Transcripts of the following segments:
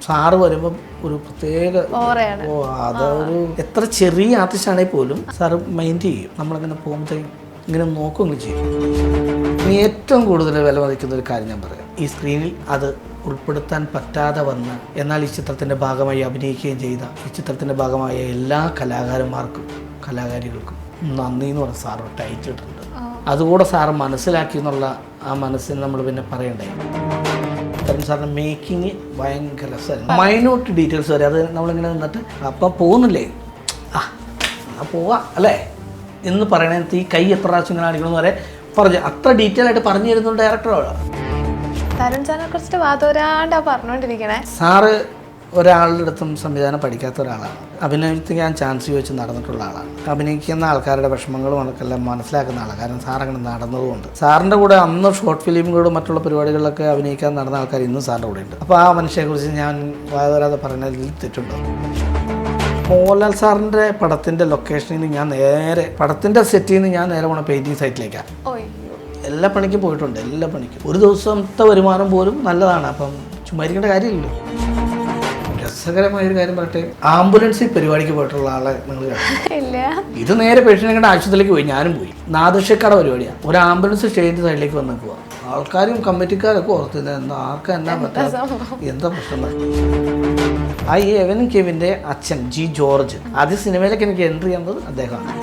Sir വരുമ്പം ഒരു പ്രത്യേക അതൊരു എത്ര ചെറിയ ആർട്ടിസ്റ്റാണെങ്കിൽ പോലും സാറ് മൈൻഡ് ചെയ്യും. നമ്മളങ്ങനെ പോകുമ്പോഴത്തേക്കും ഇങ്ങനെ നോക്കുകയും ചെയ്യും. ഇനി ഏറ്റവും കൂടുതൽ വില മതിക്കുന്ന ഒരു കാര്യം ഞാൻ പറയാം. ഈ സ്ക്രീനിൽ അത് ഉൾപ്പെടുത്താൻ പറ്റാതെ വന്ന് എന്നാൽ ഈ ചിത്രത്തിൻ്റെ ഭാഗമായി അഭിനയിക്കുകയും ചെയ്ത ഈ ചിത്രത്തിൻ്റെ ഭാഗമായ എല്ലാ കലാകാരന്മാർക്കും കലാകാരികൾക്കും നന്ദി എന്ന് പറഞ്ഞ സാറ് ടൈറ്റിൽ ഇട്ടിട്ടുണ്ട്. അതുകൂടെ സാറ് മനസ്സിലാക്കി എന്നുള്ള ആ മനസ്സിന് നമ്മൾ പിന്നെ പറയണ്ടേ. സാറിൻ്റെ മേക്കിങ് ഭയങ്കര രസമായിരുന്നു. മൈന്യൂട്ട് ഡീറ്റെയിൽസ് വരെ അത് നമ്മളിങ്ങനെ നിന്നിട്ട് അപ്പം പോകുന്നില്ലേ പോവാ അല്ലേ എന്ന് പറയണത് ഈ കൈ എത്ര പ്രാവശ്യം ഇങ്ങനെ കാണിക്കണമെന്ന് വരെ പറഞ്ഞു. അത്ര ഡീറ്റെയിൽ ആയിട്ട് പറഞ്ഞു തരുന്ന ഡയറക്ടറോട് സാറ് ഒരാളുടെ അടുത്തും സംവിധാനം പഠിക്കാത്ത ഒരാളാണ്. അഭിനയിക്കാൻ ചാൻസ് ചോദിച്ച് നടന്നിട്ടുള്ള ആളാണ്. അഭിനയിക്കുന്ന ആൾക്കാരുടെ വിഷമങ്ങളും അതൊക്കെല്ലാം മനസ്സിലാക്കുന്ന ആളാണ്. കാരണം സാറങ്ങനെ നടന്നതുകൊണ്ട്. സാറിൻ്റെ കൂടെ അന്ന് ഷോർട്ട് ഫിലിമുകളും മറ്റുള്ള പരിപാടികളിലൊക്കെ അഭിനയിക്കാൻ നടന്ന ആൾക്കാർ ഇന്നും സാറിൻ്റെ കൂടെ ഉണ്ട്. അപ്പോൾ ആ മനുഷ്യയെക്കുറിച്ച് ഞാൻ വായവരാതെ പറഞ്ഞതിൽ തെറ്റുണ്ടോ? മോഹൻലാൽ സാറിൻ്റെ പടത്തിൻ്റെ ലൊക്കേഷനിൽ നിന്ന് ഞാൻ നേരെ പടത്തിൻ്റെ സെറ്റിൽ നിന്ന് ഞാൻ നേരെ പോണ പെയിൻറ്റിങ് സൈറ്റിലേക്കാണ്. എല്ലാ പണിക്കും പോയിട്ടുണ്ട്. എല്ലാ പണിക്കും ഒരു ദിവസത്തെ വരുമാനം പോലും നല്ലതാണ്. അപ്പം ചുമ്മാ ഇരിക്കേണ്ട കാര്യമില്ലല്ലോ. രസകരമായൊരു കാര്യം പറയട്ടെ, ആംബുലൻസിൽ പരിപാടിക്ക് പോയിട്ടുള്ള ആളെ നിങ്ങൾ കണ്ടില്ല? ഇത് നേരെ പേഷ്യൻ്റ് ആശുപത്രിയിലേക്ക് പോയി. ഞാനും പോയി. നാദൃശ്യക്കട പരിപാടിയാണ്. ഒരു ആംബുലൻസ് സ്റ്റേജിൻ്റെ സൈഡിലേക്ക് വന്ന് പോവുക. ആൾക്കാരും കമ്മിറ്റിക്കാരൊക്കെ ഓർത്തില്ല എന്താ ആർക്കും എന്നാ പറ്റാ എന്താ പ്രശ്നം. ആ ഈ എവൻ കെവിൻ്റെ അച്ഛൻ ജി ജോർജ് ആദ്യ സിനിമയിലേക്ക് എനിക്ക് എൻട്രി ചെയ്യുന്നത് അദ്ദേഹമാണ്.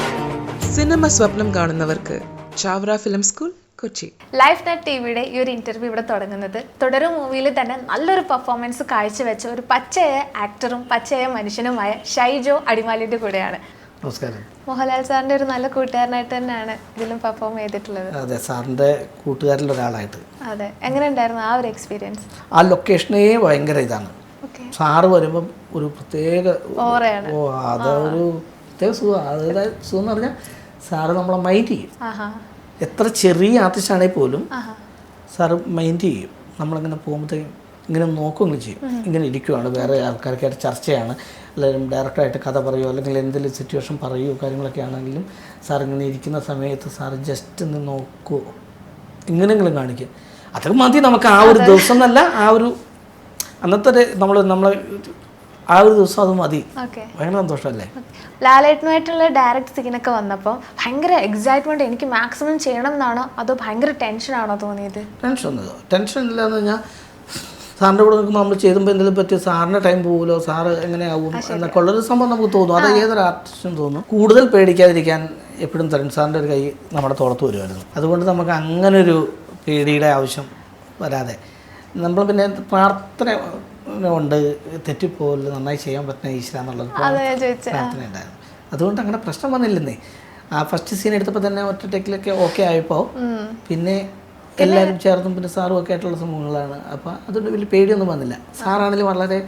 സിനിമ സ്വപ്നം കാണുന്നവർക്ക് Chavara film school Kochi. Life net ടിവിയുടെ ഈ ഒരു ഇന്റർവ്യൂ ഇവിടെ തുടങ്ങുന്നത് തുടരും മൂവിയിൽ തന്നെ നല്ലൊരു പെർഫോമൻസ് കാഴ്ചവെച്ച ഒരു പച്ചയായ ആക്ടറും പച്ചയായ മനുഷ്യനുമായ ഷൈജോ അടിമാലിന്റെ കൂടെയാണ്. നമസ്കാരം. മോഹൻലാൽ സാറിന്റെ ഒരു നല്ല കൂട്ടുകാരനായിട്ട് തന്നെയാണ് ഇതിലും പെർഫോം ചെയ്തിട്ടുള്ളത്. അതെ, സാറിൻ്റെ കൂട്ടുകാരിൽ ഒരാളായിട്ട്. അതെ, എങ്ങനെ ഉണ്ടായിരുന്നു ആ ഒരു എക്സ്പീരിയൻസ്? ആ ലൊക്കേഷനേ ഭയങ്കര ഇതാണ്. സാറ് വരുമ്പം ഒരു പ്രത്യേക അതൊരു പ്രത്യേക സുഖം. അതായത് സുഖം എന്ന് പറഞ്ഞാൽ സാറ് നമ്മളെ മൈൻഡ് ചെയ്യും. എത്ര ചെറിയ ആർട്ടിസ്റ്റാണെങ്കിൽ പോലും സാറ് മൈൻഡ് ചെയ്യും. നമ്മളങ്ങനെ പോകുമ്പോഴത്തേക്കും ഇങ്ങനെ നോക്കുകയും ചെയ്യും. ഇങ്ങനെ ഇരിക്കുവാണ്, വേറെ ആൾക്കാർക്കായിട്ട് ചർച്ചയാണ്, അല്ലെങ്കിൽ ഡയറക്റ്റായിട്ട് കഥ പറയുമോ അല്ലെങ്കിൽ എന്തെങ്കിലും സിറ്റുവേഷൻ പറയുമോ കാര്യങ്ങളൊക്കെ ആണെങ്കിലും സാർ ഇങ്ങനെ ഇരിക്കുന്ന സമയത്ത് സാറ് ജസ്റ്റ് ഒന്ന് നോക്കുമോ, ഇങ്ങനെയെങ്കിലും കാണിക്കും. അതൊക്കെ മതി നമുക്ക്. ആ ഒരു ദിവസം എന്നല്ല, ആ ഒരു അന്നത്തെ നമ്മളെ ആ ഒരു ദിവസം അത് മതി. ഭയങ്കര സന്തോഷമല്ലേ. ലാലേട്ടനുമായിട്ടുള്ള ഡയറക്റ്റ് സീനൊക്കെ വന്നപ്പോൾ ഭയങ്കര എക്സൈറ്റ്മെന്റ്, എനിക്ക് മാക്സിമം ചെയ്യണം എന്നാണോ അതോ ഭയങ്കര ടെൻഷനാണോ തോന്നിയത്? ടെൻഷൻ ഇല്ലാന്ന് പറഞ്ഞാൽ സാറിൻ്റെ കൂടെ നിൽക്കുമ്പോൾ നമ്മൾ ചെയ്യുമ്പോൾ എന്തെങ്കിലും പറ്റി സാറിൻ്റെ ടൈം പോകുമല്ലോ, സാറ് എങ്ങനെയാവും എന്നൊക്കെ ഉള്ളൊരു സംഭവം നമുക്ക് തോന്നും. അത് ഏതൊരു ആർട്ടിസ്റ്റും തോന്നും. കൂടുതൽ പേടിക്കാതിരിക്കാൻ എപ്പോഴും തരുൺ സാറിൻ്റെ ഒരു കൈ നമ്മുടെ തോളത്ത് വരുമായിരുന്നു. അതുകൊണ്ട് നമുക്ക് അങ്ങനൊരു പേടിയുടെ ആവശ്യം വരാതെ നമ്മൾ പിന്നെ പ്രാർത്ഥന ഉണ്ട്, തെറ്റിപ്പോലും നന്നായി ചെയ്യാൻ പറ്റുന്ന ഈശ്വര എന്നുള്ളത് പ്രാർത്ഥന ഉണ്ടായിരുന്നു. അതുകൊണ്ട് അങ്ങനെ പ്രശ്നം വന്നില്ലെന്നേ. ആ ഫസ്റ്റ് സീൻ എടുത്തപ്പോൾ തന്നെ ഒറ്റ ടെക്കിലൊക്കെ ഓക്കെ ആയപ്പോൾ പിന്നെ എല്ലാവരും ചേർന്നും പിന്നെ സാറും ഒക്കെ ആയിട്ടുള്ള സംഭവങ്ങളാണ്. അപ്പോൾ അതുകൊണ്ട് വലിയ പേടിയൊന്നും വന്നില്ല. സാറാണെങ്കിലും വളരെ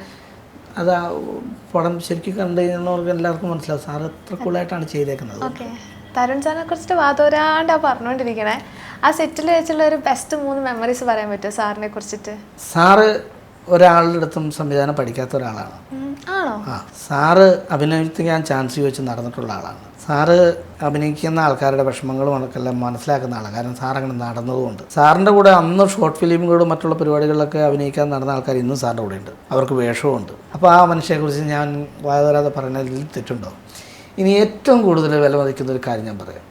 അത് പടം ശരിക്കും കണ്ടു കഴിഞ്ഞവർക്ക് എല്ലാവർക്കും മനസ്സിലാവും സാറ് എത്ര കൂളായിട്ടാണ് ചെയ്തേക്കുന്നത്. തരുൺ സാറിനെ കുറിച്ചിട്ട് വാതോരാണ്ടാ പറഞ്ഞുകൊണ്ടിരിക്കണേ. ആ സെറ്റിൽ വെച്ചുള്ള ഒരു ബെസ്റ്റ് 3 മെമ്മറീസ് പറയാൻ പറ്റുമോ സാറിനെ കുറിച്ചിട്ട്? സാറ് ഒരാളുടെ അടുത്തും സംവിധാനം പഠിക്കാത്ത ഒരാളാണ്. സാറ് അഭിനയിക്കാൻ ചാൻസ് ചോദിച്ച് നടന്നിട്ടുള്ള ആളാണ്. സാറ് അഭിനയിക്കുന്ന ആൾക്കാരുടെ വിഷമങ്ങളും അതൊക്കെല്ലാം മനസ്സിലാക്കുന്ന ആളാണ്. കാരണം സാറങ്ങനെ നടന്നതുകൊണ്ട്. സാറിൻ്റെ കൂടെ അന്ന് ഷോർട്ട് ഫിലിമുകളും മറ്റുള്ള പരിപാടികളിലൊക്കെ അഭിനയിക്കാൻ നടന്ന ആൾക്കാർ ഇന്നും സാറിൻ്റെ കൂടെ ഉണ്ട്. അവർക്ക് വേഷവുമുണ്ട്. അപ്പോൾ ആ മനുഷ്യയെക്കുറിച്ച് ഞാൻ വായവരാതെ പറഞ്ഞതിൽ തെറ്റുണ്ടോ? ഇനി ഏറ്റവും കൂടുതൽ വില മതിക്കുന്ന ഒരു കാര്യം ഞാൻ പറയാം.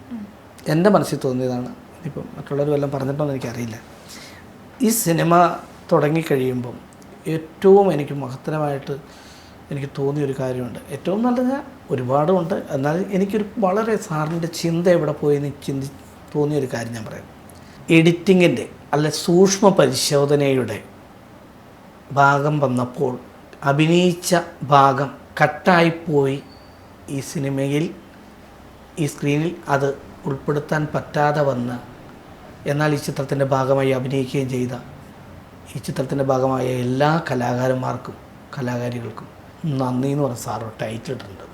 എൻ്റെ മനസ്സിൽ തോന്നിയതാണ്. ഇപ്പം മറ്റുള്ളവർ വല്ലതും പറഞ്ഞിട്ടോന്ന് എനിക്കറിയില്ല. ഈ സിനിമ തുടങ്ങിക്കഴിയുമ്പം ഏറ്റവും എനിക്ക് മഹത്തരമായിട്ട് എനിക്ക് തോന്നിയൊരു കാര്യമുണ്ട്. ഏറ്റവും നല്ലത് ഒരുപാടുണ്ട്, എന്നാൽ എനിക്കൊരു വളരെ സാറിൻ്റെ ചിന്ത എവിടെ പോയി എന്ന് തോന്നിയൊരു കാര്യം ഞാൻ പറയാം. എഡിറ്റിങ്ങിൻ്റെ അല്ല സൂക്ഷ്മ പരിശോധനയുടെ ഭാഗം വന്നപ്പോൾ അഭിനയിച്ച ഭാഗം കട്ടായിപ്പോയി. ഈ സിനിമയിൽ ഈ സ്ക്രീനിൽ അത് ഉൾപ്പെടുത്താൻ പറ്റാതെ വന്ന് എന്നാൽ ഈ ചിത്രത്തിൻ്റെ ഭാഗമായി അഭിനയിക്കുകയും ചെയ്ത ഈ ചിത്രത്തിൻ്റെ ഭാഗമായ എല്ലാ കലാകാരന്മാർക്കും കലാകാരികൾക്കും നന്ദി എന്ന് പറഞ്ഞ സാറ് ടൈറ്റിൽ ഇട്ടിട്ടുണ്ട്.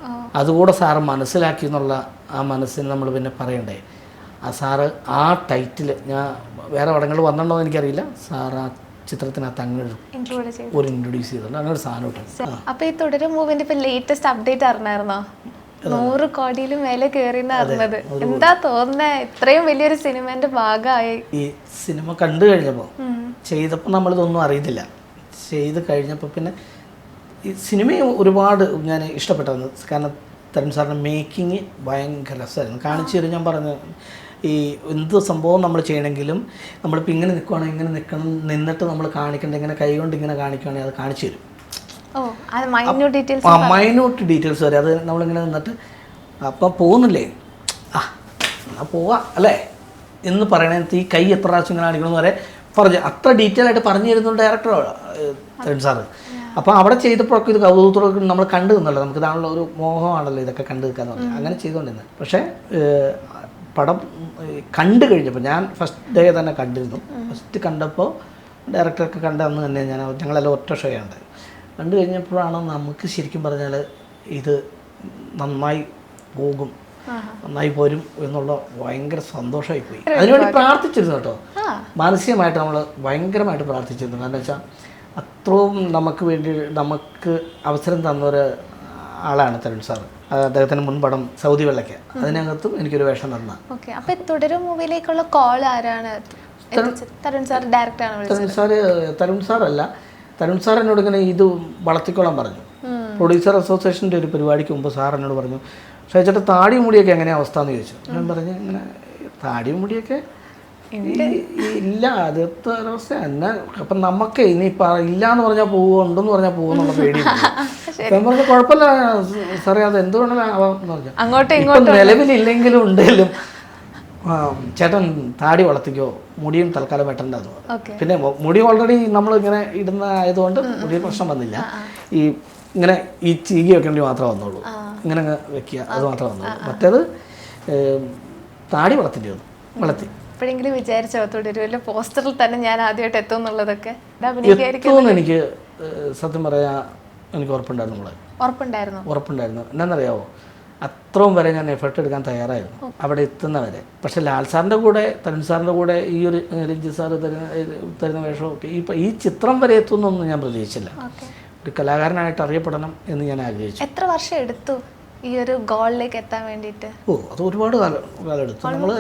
അതുകൂടെ സാറ് മനസ്സിലാക്കി എന്നുള്ള ആ മനസ്സിന് നമ്മൾ പിന്നെ പറയണ്ടേ. ആ സാറ് ആ ടൈറ്റിൽ ഞാൻ വേറെ പടങ്ങൾ വന്നിട്ടുണ്ടോ എന്ന് എനിക്കറിയില്ല. സാറ് ആ ചിത്രത്തിനകത്ത് അങ്ങനെ ഒരു ഇൻട്രൊഡ്യൂസ് ചെയ്തിട്ടുണ്ട്. അങ്ങനെ ഒരു സാധനം ഇട്ടുണ്ട്. അപ്പോൾ ഈ തുടരും മൂവിൻ്റെ ഇപ്പോൾ ലേറ്റസ്റ്റ് അപ്ഡേറ്റ് അറിഞ്ഞായിരുന്നോ? 100 കോടിയിലും മേലെ കയറിയെന്ന് അറിഞ്ഞത്. എന്താ തോന്നുന്നത്? ഇത്രയും വലിയൊരു സിനിമേൻ്റെ ഭാഗമായി. ഈ സിനിമ കണ്ടു കഴിഞ്ഞപ്പോൾ ചെയ്തപ്പോൾ നമ്മളിതൊന്നും അറിയത്തില്ല. ചെയ്ത് കഴിഞ്ഞപ്പോൾ പിന്നെ ഈ സിനിമയെ ഒരുപാട് ഞാൻ ഇഷ്ടപ്പെട്ടത് കാരണം തരുൺ സാറിൻ്റെ മേക്കിങ് ഭയങ്കര രസമായിരുന്നു. കാണിച്ചു തരും. ഞാൻ പറഞ്ഞു ഈ എന്ത് സംഭവം നമ്മൾ ചെയ്യണമെങ്കിലും നമ്മളിപ്പോൾ ഇങ്ങനെ നിൽക്കുകയാണെങ്കിൽ ഇങ്ങനെ നിന്നിട്ട് നമ്മൾ കാണിക്കേണ്ട ഇങ്ങനെ കൈ കൊണ്ട് ഇങ്ങനെ കാണിക്കുകയാണെങ്കിൽ അത് കാണിച്ചു തരും. മൈന്യൂട്ട് ഡീറ്റെയിൽസ് വരെ അത് നമ്മളിങ്ങനെ നിന്നിട്ട് അപ്പം പോകുന്നില്ലേ എന്നാൽ പോവാ അല്ലേ എന്ന് പറയണത് ഈ കൈ എത്ര പ്രാവശ്യം ഇങ്ങനെ കാണിക്കണമെന്ന് വരെ പറഞ്ഞു. അത്ര ഡീറ്റെയിൽ ആയിട്ട് പറഞ്ഞു തരുന്ന ഡയറക്ടർ തരുൺ സാറ്. അപ്പോൾ അവിടെ ചെയ്തപ്പോഴൊക്കെ ഇത് കൗതുകത്തോടെ നമ്മൾ കണ്ടു നിന്നല്ലോ. നമുക്ക് ഇതാണല്ലോ ഒരു മോഹമാണല്ലോ ഇതൊക്കെ കണ്ടു നിൽക്കാന്ന് പറഞ്ഞാൽ അങ്ങനെ ചെയ്തുകൊണ്ടിരുന്നത്. പക്ഷേ പടം കണ്ടു കഴിഞ്ഞപ്പോൾ ഞാൻ ഫസ്റ്റ് ഡേ തന്നെ കണ്ടിരുന്നു. ഫസ്റ്റ് കണ്ടപ്പോൾ ഡയറക്ടറൊക്കെ കണ്ട അന്ന് തന്നെ ഞങ്ങളെല്ലാം ഒറ്റ ഷോ ആണ് കണ്ടു കഴിഞ്ഞപ്പോഴാണ് നമുക്ക് ശരിക്കും പറഞ്ഞാൽ ഇത് നന്നായി പോകും, നന്നായി പോരും എന്നുള്ള ഭയങ്കര സന്തോഷമായി പോയി. അതിനുവേണ്ടി പ്രാർത്ഥിച്ചിരുന്നു കേട്ടോ. മാനസികമായിട്ട് നമ്മൾ ഭയങ്കരമായിട്ട് പ്രാർത്ഥിച്ചിരുന്നു. കാരണം വെച്ചാൽ അത്രയും നമുക്ക് വേണ്ടി നമുക്ക് അവസരം തന്നൊരു ആളാണ് തരുൺ സാർ. അദ്ദേഹത്തിന് മുൻപടം സൗദി വെള്ളയ്ക്ക് അതിനകത്തും എനിക്കൊരു വേഷം തന്ന. തുടരും മൂവിയിലേക്കുള്ള കോൾ ആരാണ്? തരുൺ സാർ ഡയറക്ടറാണ്. തരുൺ സാറല്ല, തരുൺ സാർ എന്നോട് ഇങ്ങനെ ഇത് വളർത്തിക്കോളാൻ പറഞ്ഞു. പ്രൊഡ്യൂസർ അസോസിയേഷൻ്റെ ഒരു പരിപാടിക്ക് മുമ്പ് സാർ എന്നോട് പറഞ്ഞു, ഷൈജേട്ടാ താടി മുടിയൊക്കെ എങ്ങനെയാണ് അവസ്ഥ എന്ന് ചോദിച്ചു. ഞാൻ പറഞ്ഞു ഇങ്ങനെ താടി മുടിയൊക്കെ ഇല്ല, അതെത്ര അവസ്ഥ എന്നെ. അപ്പം നമുക്ക് ഇനി ഇല്ല എന്ന് പറഞ്ഞാൽ പോവോ ഉണ്ടെന്ന് പറഞ്ഞാൽ പോകുന്നുള്ള പേടി. ഞാൻ പറഞ്ഞു കുഴപ്പമില്ല സാറേ, അത് എന്തുകൊണ്ടാവാന്ന് പറഞ്ഞു. ഇപ്പം നിലവിലില്ലെങ്കിലും ഉണ്ടെങ്കിലും ചേട്ടൻ താടി വളർത്തിക്കോ, മുടിയും തൽക്കാലം വെട്ടണ്ടെന്ന് പറഞ്ഞു. പിന്നെ മുടി ഓൾറെഡി നമ്മൾ ഇങ്ങനെ ഇടുന്ന ആയതുകൊണ്ട് മുടി പ്രശ്നം വന്നില്ല. ഇങ്ങനെ ഈ ചീകി വെക്കേണ്ടി മാത്രമേ വന്നുള്ളൂ. ഇങ്ങനെ വെക്കുക അത് മാത്രമേ വന്നുള്ളൂ. മറ്റേത് താടി വളർത്തിൻ്റെ വന്നു വളർത്തി. എപ്പോഴെങ്കിലും വിചാരിച്ചോ തുടരുമല്ലോ പോസ്റ്ററിൽ തന്നെ ഞാൻ ആദ്യമായിട്ട് എത്തും എന്നുള്ളതൊക്കെ? എത്തുമെന്ന് എനിക്ക് സത്യം പറയാ എനിക്ക് ഉറപ്പുണ്ടായിരുന്നു. എന്താണെന്നറിയാവോ, അത്രയും വരെ ഞാൻ എഫേർട്ട് എടുക്കാൻ തയ്യാറായിരുന്നു അവിടെ എത്തുന്നവരെ. പക്ഷെ ലാൽ സാറിൻ്റെ കൂടെ തരുൺ സാറിൻ്റെ കൂടെ ഈ ഒരു രഞ്ജിത്ത് സാറ് തരുന്ന വേഷമൊക്കെ ഈ ചിത്രം വരെ എത്തുമെന്നൊന്നും ഞാൻ പ്രതീക്ഷിച്ചില്ല. ഒരു കലാകാരനായിട്ട് അറിയപ്പെടണം എന്ന് ഞാൻ ആഗ്രഹിച്ചു. എത്ര വർഷം എടുത്തു ഈ ഒരു ഗോളിലേക്ക് എത്താൻ വേണ്ടിയിട്ട്? അത് ഒരുപാട് കാലം എടുത്തു. നമ്മൾ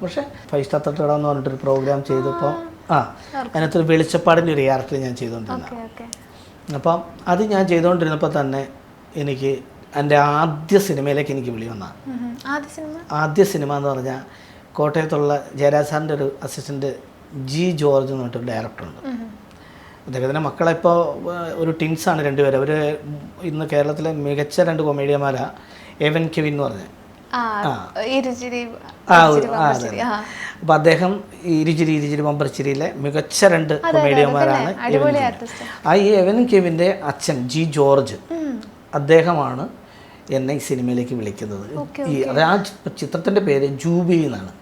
പക്ഷേ 5 സ്റ്റാർ തട്ടുകട എന്ന് പറഞ്ഞിട്ടൊരു പ്രോഗ്രാം ചെയ്തപ്പോൾ അതിനകത്തൊരു വെളിച്ചപ്പാടിൻ്റെ ഒരു ക്യാരക്ടർ ഞാൻ ചെയ്തുകൊണ്ടിരുന്നത്. അപ്പം അത് ഞാൻ ചെയ്തുകൊണ്ടിരുന്നപ്പോൾ തന്നെ എനിക്ക് എൻ്റെ ആദ്യ സിനിമയിലേക്ക് എനിക്ക് വിളി വന്ന ആദ്യ സിനിമ എന്ന് പറഞ്ഞാൽ കോട്ടയത്തുള്ള ജയരാജ് സാറിൻ്റെ ഒരു അസിസ്റ്റൻറ്റ് ജി ജോർജ് എന്ന് പറഞ്ഞിട്ടൊരു ഡയറക്ടറുണ്ട്. അദ്ദേഹത്തിൻ്റെ മക്കളിപ്പോൾ ഒരു ടിൻസാണ് രണ്ടുപേരും. അവർ ഇന്ന് കേരളത്തിലെ മികച്ച 2 കൊമേഡിയന്മാരാണ്. എവൻ കെവിൻ എന്ന് പറഞ്ഞ അപ്പോൾ അദ്ദേഹം ഇരിച്ചിരി ബമ്പർച്ചിരിയിലെ മികച്ച 2 കൊമേഡിയന്മാരാണ്. ഈ എവൻ കെവിൻ്റെ അച്ഛൻ ജി ജോർജ് അദ്ദേഹമാണ് എന്നെ ഈ സിനിമയിലേക്ക് വിളിക്കുന്നത്. അത് ആ ചിത്രത്തിൻ്റെ പേര് ജൂബിലി എന്നാണ്.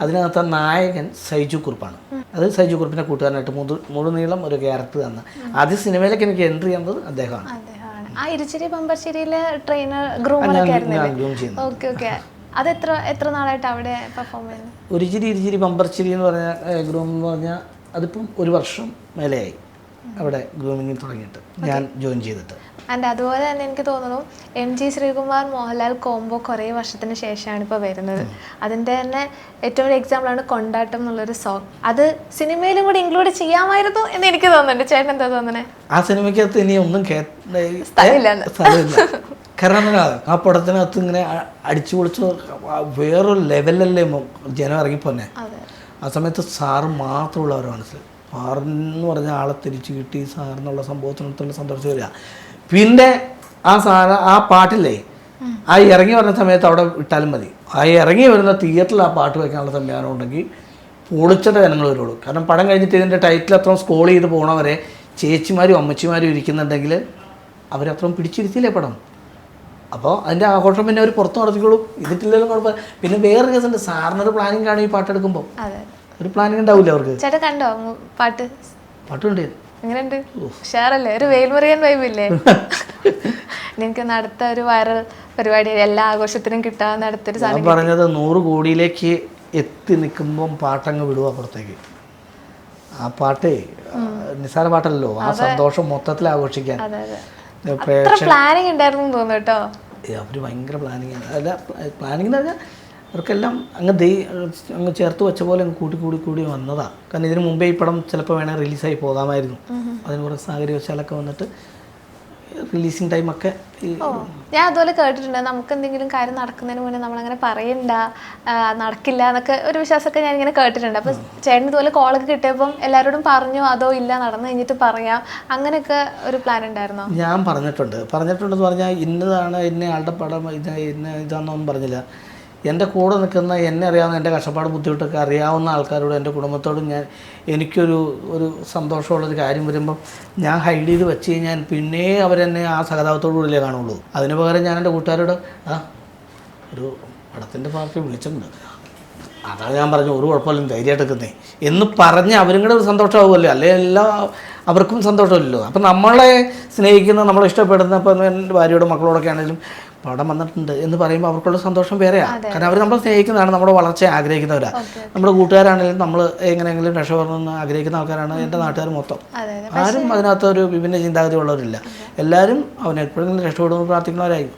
അതിനകത്ത് നായകൻ സൈജു കുറുപ്പാണ്. അത് സൈജു കുറുപ്പിൻ്റെ കൂട്ടുകാരനായിട്ട് മുഴുനീളം ഒരു ക്യാരക്ടർ തന്ന ആദ്യ സിനിമയിലേക്ക് എനിക്ക് എൻട്രി ചെയ്യുന്നത് അദ്ദേഹമാണ്. അത് എത്ര നാളായിട്ട് അവിടെ പെർഫോം ചെയ്യുന്നു? ഇരിച്ചിരി ബമ്പർച്ചിരി എന്ന് പറഞ്ഞ ഗ്രൂം എന്ന് പറഞ്ഞാൽ അതിപ്പം 1 വർഷം മേലെയായി അവിടെ ഗ്രൂമിങ് തുടങ്ങിയിട്ട് ഞാൻ ജോയിൻ ചെയ്തിട്ട്. ആൻഡ് അതുപോലെ തന്നെ എനിക്ക് തോന്നുന്നു MG ശ്രീകുമാർ മോഹൻലാൽ കോംബോ കുറേ വർഷത്തിന് ശേഷമാണ് ഇപ്പോൾ വരുന്നത്. അതിൻ്റെ തന്നെ ഏറ്റവും വലിയ എക്സാമ്പിളാണ് കൊണ്ടാട്ടം എന്നുള്ളൊരു സോങ്. അത് സിനിമയിലും കൂടി ഇൻക്ലൂഡ് ചെയ്യാമായിരുന്നു എന്ന് എനിക്ക് തോന്നുന്നുണ്ട്. ചേട്ടൻ എന്താ തോന്നുന്നത്? ആ സിനിമയ്ക്കകത്ത് ഇനി ഒന്നും സ്ഥലമില്ല. കാരണം ആ പടത്തിനകത്ത് ഇങ്ങനെ അടിച്ചു പൊളിച്ച് വേറൊരു ലെവലല്ലേ ജനം ഇറങ്ങിപ്പോന്നെ. ആ സമയത്ത് സാറ് മാത്രമുള്ള അവരുടെ മനസ്സിൽ സാറെന്ന് പറഞ്ഞ ആളെ തിരിച്ചു കിട്ടി സാറിനുള്ള സംഭവത്തിനടുത്തുള്ള സന്തോഷം വരിക. പിന്നെ ആ പാട്ടില്ലേ ആ ഇറങ്ങി വരുന്ന സമയത്ത് അവിടെ ഇട്ടാലും മതി. ആ ഇറങ്ങി വരുന്ന തിയേറ്ററിൽ ആ പാട്ട് വയ്ക്കാനുള്ള സംവിധാനം ഉണ്ടെങ്കിൽ പൊളിച്ചിട്ട് ജനങ്ങൾ വരുള്ളൂ. കാരണം പടം കഴിഞ്ഞിട്ട് ഇതിൻ്റെ ടൈറ്റിൽ അത്രയും സ്ക്രോൾ ചെയ്ത് പോകണവരെ ചേച്ചിമാരും അമ്മച്ചിമാരും ഇരിക്കുന്നുണ്ടെങ്കിൽ അവരത്രയും പിടിച്ചിരുത്തിയില്ലേ പടം. അപ്പോൾ അതിൻ്റെ ആഘോഷം പിന്നെ അവർ പുറത്ത് നടത്തിക്കോളും. ഇതിട്ടില്ലെങ്കിലും കുഴപ്പമില്ല. പിന്നെ വേറെ കേസുണ്ട്, സാറിനൊരു പ്ലാനിങ് കാണും ഈ പാട്ടെടുക്കുമ്പോൾ. ഒരു പ്ലാനിങ് ഉണ്ടാവില്ല അവർക്ക്. ചേട്ടാ കണ്ടോ പാട്ട് കണ്ടു? എങ്ങനെയുണ്ട്? ഉഷാറല്ലേ? ഒരു വെയിൽമുറിയൻ വൈബില്ലേ? നിങ്ങൾക്ക് അടുത്ത ഒരു വൈറൽ പരിപാടി എല്ലാ ആഘോഷത്തിനും കിട്ടാവുന്ന അടുത്തൊരു സാധനം പറഞ്ഞത് 100 കോടിയിലേക്ക് എത്തി നിൽക്കുമ്പം പാട്ടങ്ങ് വിടുക പുറത്തേക്ക്. ആ പാട്ടേ നിസ്സാര പാട്ടല്ലോ. ആ സന്തോഷം മൊത്തത്തിൽ ആഘോഷിക്കാൻ പ്ലാനിങ് ഉണ്ടായിരുന്നു തോന്നുന്നു കേട്ടോ. അവർ ഭയങ്കര പ്ലാനിങ്. അല്ല പ്ലാനിങ് എന്ന് പറഞ്ഞാൽ അവർക്കെല്ലാം അങ്ങ് ചേർത്ത് വെച്ച പോലെ കൂടി വന്നതാണ്. കാരണം ഇതിന് മുമ്പേ ഈ പടം ചിലപ്പോൾ വേണേൽ റിലീസായി പോകാമായിരുന്നു. അതിന് കുറേ സാഹചര്യവശാലൊക്കെ വന്നിട്ട് റിലീസിങ് ടൈമൊക്കെ ഞാൻ അതുപോലെ കേട്ടിട്ടുണ്ട്, നമുക്ക് എന്തെങ്കിലും കാര്യം നടക്കുന്നതിന് മുന്നേ നമ്മളങ്ങനെ പറയണ്ട, നടക്കില്ല എന്നൊക്കെ ഒരു വിശ്വാസമൊക്കെ ഞാൻ ഇങ്ങനെ കേട്ടിട്ടുണ്ട്. അപ്പോൾ ചേട്ടൻ ഇതുപോലെ കോളൊക്കെ കിട്ടിയപ്പം എല്ലാവരോടും പറഞ്ഞോ അതോ ഇല്ല നടന്നു കഴിഞ്ഞിട്ട് പറയാം അങ്ങനെയൊക്കെ ഒരു പ്ലാൻ ഉണ്ടായിരുന്നോ? ഞാൻ പറഞ്ഞിട്ടുണ്ടെന്ന് പറഞ്ഞാൽ ഇന്നതാണ് ഇന്ന ആളുടെ പടം ഇതാണെന്നൊന്നും പറഞ്ഞില്ല. എൻ്റെ കൂടെ നിൽക്കുന്ന എന്നെ അറിയാവുന്ന എൻ്റെ കഷ്ടപ്പാട് ബുദ്ധിമുട്ടൊക്കെ അറിയാവുന്ന ആൾക്കാരോട് എൻ്റെ കുടുംബത്തോടും എനിക്കൊരു സന്തോഷമുള്ളൊരു കാര്യം വരുമ്പം ഞാൻ ഹൈഡ് ചെയ്ത് വെച്ച് കഴിഞ്ഞാൽ പിന്നെ അവരെന്നെ ആ സഹതാപത്തോടു കൂടിയേ കാണുള്ളൂ. അതിന് പകരം ഞാൻ എൻ്റെ കൂട്ടുകാരോട് ഒരു പടത്തിൻ്റെ പാർട്ടി വിളിച്ചിട്ടുണ്ട്, അതാണ് ഞാൻ പറഞ്ഞു ഒരു കുഴപ്പമില്ല ധൈര്യമായിട്ട് എടുക്കുന്നേ എന്ന് പറഞ്ഞ് അവരും കൂടെ ഒരു സന്തോഷമാകുമല്ലോ, അല്ലെങ്കിൽ അവർക്കും സന്തോഷമില്ലല്ലോ. അപ്പം നമ്മളെ സ്നേഹിക്കുന്ന നമ്മളെ ഇഷ്ടപ്പെടുന്ന ഇപ്പം എൻ്റെ ഭാര്യയോടും മക്കളോടൊക്കെ ആണെങ്കിലും പടം വന്നിട്ടുണ്ട് എന്ന് പറയുമ്പോൾ അവർക്കുള്ള സന്തോഷം വേറെയാണ്. കാരണം അവർ നമ്മളെ സ്നേഹിക്കുന്നതാണ്, നമ്മുടെ വളർച്ച ആഗ്രഹിക്കുന്നവരാണ്. നമ്മുടെ കൂട്ടുകാരാണെങ്കിലും നമ്മൾ എങ്ങനെയെങ്കിലും രക്ഷപ്പെടണമെന്ന് ആഗ്രഹിക്കുന്ന ആൾക്കാരാണ് എൻ്റെ നാട്ടുകാർ മൊത്തം. ആരും അതിനകത്തൊരു വിഭിന്ന ചിന്താഗതി ഉള്ളവരില്ല, എല്ലാവരും അവൻ എപ്പോഴെങ്കിലും രക്ഷപ്പെടുമെന്ന് പ്രാർത്ഥിക്കുന്നവരായി.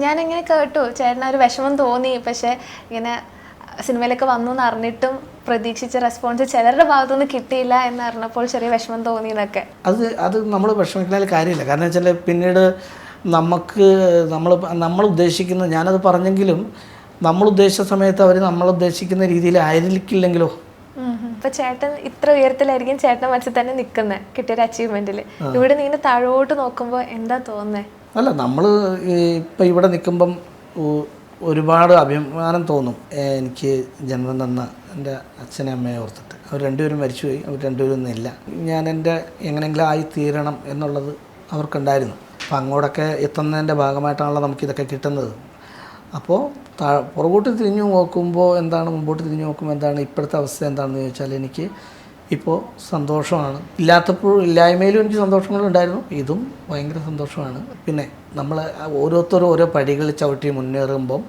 ഞാനിങ്ങനെ കേട്ടു ചേട്ടന് ഒരു വിഷമം തോന്നി, പക്ഷേ ഇങ്ങനെ സിനിമയിലൊക്കെ വന്നു എന്ന് അറിഞ്ഞിട്ടും പ്രതീക്ഷിച്ച റെസ്പോൺസ് ചിലരുടെ ഭാഗത്തുനിന്ന് കിട്ടിയില്ല എന്ന് അറിഞ്ഞപ്പോൾ ചെറിയ വിഷമം തോന്നി എന്നൊക്കെ. അത് നമ്മൾ വിഷമിക്കുന്നതിൽ കാര്യമില്ല. കാരണം വെച്ചാൽ പിന്നീട് നമ്മൾ ഉദ്ദേശിക്കുന്ന, ഞാനത് പറഞ്ഞെങ്കിലും നമ്മൾ ഉദ്ദേശിച്ച സമയത്ത് അവർ നമ്മൾ ഉദ്ദേശിക്കുന്ന രീതിയിൽ ആയിരിക്കില്ലെങ്കിലോ. ഇപ്പൊ ചേട്ടൻ ഇത്ര ഉയരത്തിലായിരിക്കും ചേട്ടൻ മനസ്സിൽ തന്നെ നിൽക്കുന്നത് കിട്ടിയൊരു അച്ചീവ്മെന്റിൽ. ഇവിടെ നീ താഴോട്ട് നോക്കുമ്പോൾ എന്താ തോന്നുന്നത്? അല്ല, നമ്മൾ ഇപ്പം ഇവിടെ നിൽക്കുമ്പം ഒരുപാട് അഭിമാനം തോന്നും. എനിക്ക് ജന്മം തന്ന എൻ്റെ അച്ഛനെ അമ്മയെ ഓർത്തിട്ട്. അവർ രണ്ടുപേരും മരിച്ചുപോയി, അവർ രണ്ടുപേരും ഒന്നുമില്ല. ഞാൻ എൻ്റെ എങ്ങനെയെങ്കിലും ആയി തീരണം എന്നുള്ളത് അവർക്കുണ്ടായിരുന്നു. അപ്പം അങ്ങോട്ടൊക്കെ എത്തുന്നതിൻ്റെ ഭാഗമായിട്ടാണല്ലോ നമുക്കിതൊക്കെ കിട്ടുന്നത്. അപ്പോൾ പുറകോട്ട് തിരിഞ്ഞു നോക്കുമ്പോൾ എന്താണ്, മുമ്പോട്ട് തിരിഞ്ഞു നോക്കുമ്പോൾ എന്താണ്, ഇപ്പോഴത്തെ അവസ്ഥ എന്താണെന്ന് ചോദിച്ചാൽ എനിക്ക് ഇപ്പോൾ സന്തോഷമാണ്. ഇല്ലായ്മയിലും എനിക്ക് സന്തോഷങ്ങളുണ്ടായിരുന്നു, ഇതും ഭയങ്കര സന്തോഷമാണ്. പിന്നെ നമ്മൾ ഓരോരുത്തരും ഓരോ പടികൾ ചവിട്ടി മുന്നേറുമ്പം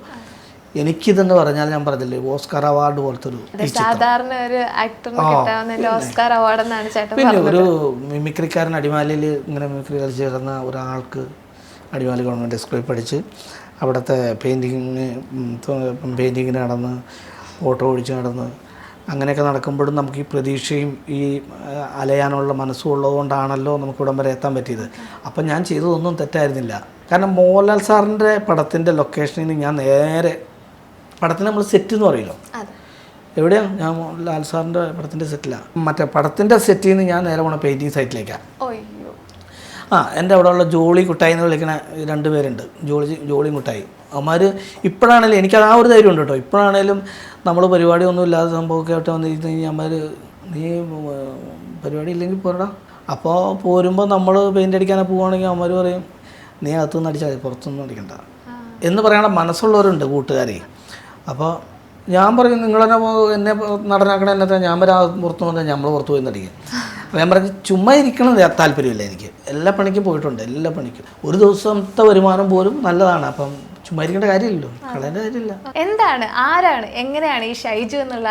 എനിക്കിതെന്ന് പറഞ്ഞാൽ ഞാൻ പറഞ്ഞില്ലേ ഓസ്കാർ അവാർഡ് പോലത്തെ ഒരു സാധാരണ ഒരു ആക്ടറിന് കിട്ടാവുന്ന ഓസ്കാർ അവാർഡ് എന്നാണ് ചേട്ടൻ. പിന്നെ ഒരു മിമിക്രിക്കാരൻ അടിമാലിയിൽ ഇങ്ങനെ മിമിക്രി കളിച്ച് കിടന്ന ഒരാൾക്ക് അടിമാലി ഗവൺമെൻറ് സ്കൂളിൽ പഠിച്ച് അവിടുത്തെ പെയിൻറ്റിങ്ങിന് നടന്ന് ഓട്ടോ ഓടിച്ച് നടന്ന് അങ്ങനെയൊക്കെ നടക്കുമ്പോഴും നമുക്ക് ഈ പ്രതീക്ഷയും ഈ അലയാനുള്ള മനസ്സും ഉള്ളതുകൊണ്ടാണല്ലോ നമുക്ക് ഇവിടം വരെ എത്താൻ പറ്റിയത്. അപ്പം ഞാൻ ചെയ്തതൊന്നും തെറ്റായിരുന്നില്ല. കാരണം മോഹൻലാൽ സാറിൻ്റെ പടത്തിൻ്റെ ലൊക്കേഷനിൽ നിന്ന് ഞാൻ നേരെ പടത്തിന് നമ്മൾ സെറ്റ് എന്ന് പറയുമല്ലോ, എവിടെയാണ്, ഞാൻ മോഹൻലാൽ സാറിൻ്റെ പടത്തിൻ്റെ സെറ്റിലാണ്. മറ്റേ പടത്തിൻ്റെ സെറ്റിൽ നിന്ന് ഞാൻ നേരെ പോണ പെയിൻറ്റിങ് സൈറ്റിലേക്കാണ്. എൻ്റെ അവിടെയുള്ള ജോളി കുട്ടായി എന്ന് വിളിക്കുന്ന 2 പേരുണ്ട്, ജോളി കുട്ടായി. അവന്മാർ ഇപ്പോഴാണേലും എനിക്കത് ആ ഒരു ധൈര്യം ഉണ്ട് കേട്ടോ. ഇപ്പോഴാണേലും നമ്മൾ പരിപാടി ഒന്നും ഇല്ലാതെ സംഭവമൊക്കെ ആയിട്ട് വന്നിരുന്നു കഴിഞ്ഞാൽ അവന്മാർ നീ പരിപാടി ഇല്ലെങ്കിൽ പോരടാ. അപ്പോൾ പോരുമ്പോൾ നമ്മൾ പെയിൻ്റ് അടിക്കാനൊക്കെ പോവുകയാണെങ്കിൽ അവന്മാർ പറയും നീ അകത്തുനിന്ന് അടിച്ചാൽ മതി, പുറത്തുനിന്ന് അടിക്കണ്ട എന്ന് പറയാനുള്ള മനസ്സുള്ളവരുണ്ട് കൂട്ടുകാരെ. അപ്പോൾ ഞാൻ പറയും നിങ്ങളെന്നെ എന്നെ നടനാക്കണ എന്നത്തെ ഞാൻ പുറത്തു വന്നാൽ നമ്മൾ പുറത്ത് പോയി നടിക്കും. അപ്പോൾ ഞാൻ പറഞ്ഞു ചുമ്മാ ഇരിക്കണം താല്പര്യമില്ല എനിക്ക്. എല്ലാ പണിക്കും പോയിട്ടുണ്ട്, എല്ലാ പണിക്കും. ഒരു ദിവസത്തെ വരുമാനം പോലും നല്ലതാണ്. അപ്പം ചുമ്മാ ഇരിക്കേണ്ട കാര്യമില്ലല്ലോ, കളയേണ്ട കാര്യമില്ല. എന്താണ്, ആരാണ്, എങ്ങനെയാണ് ഈ ഷൈജു എന്നുള്ള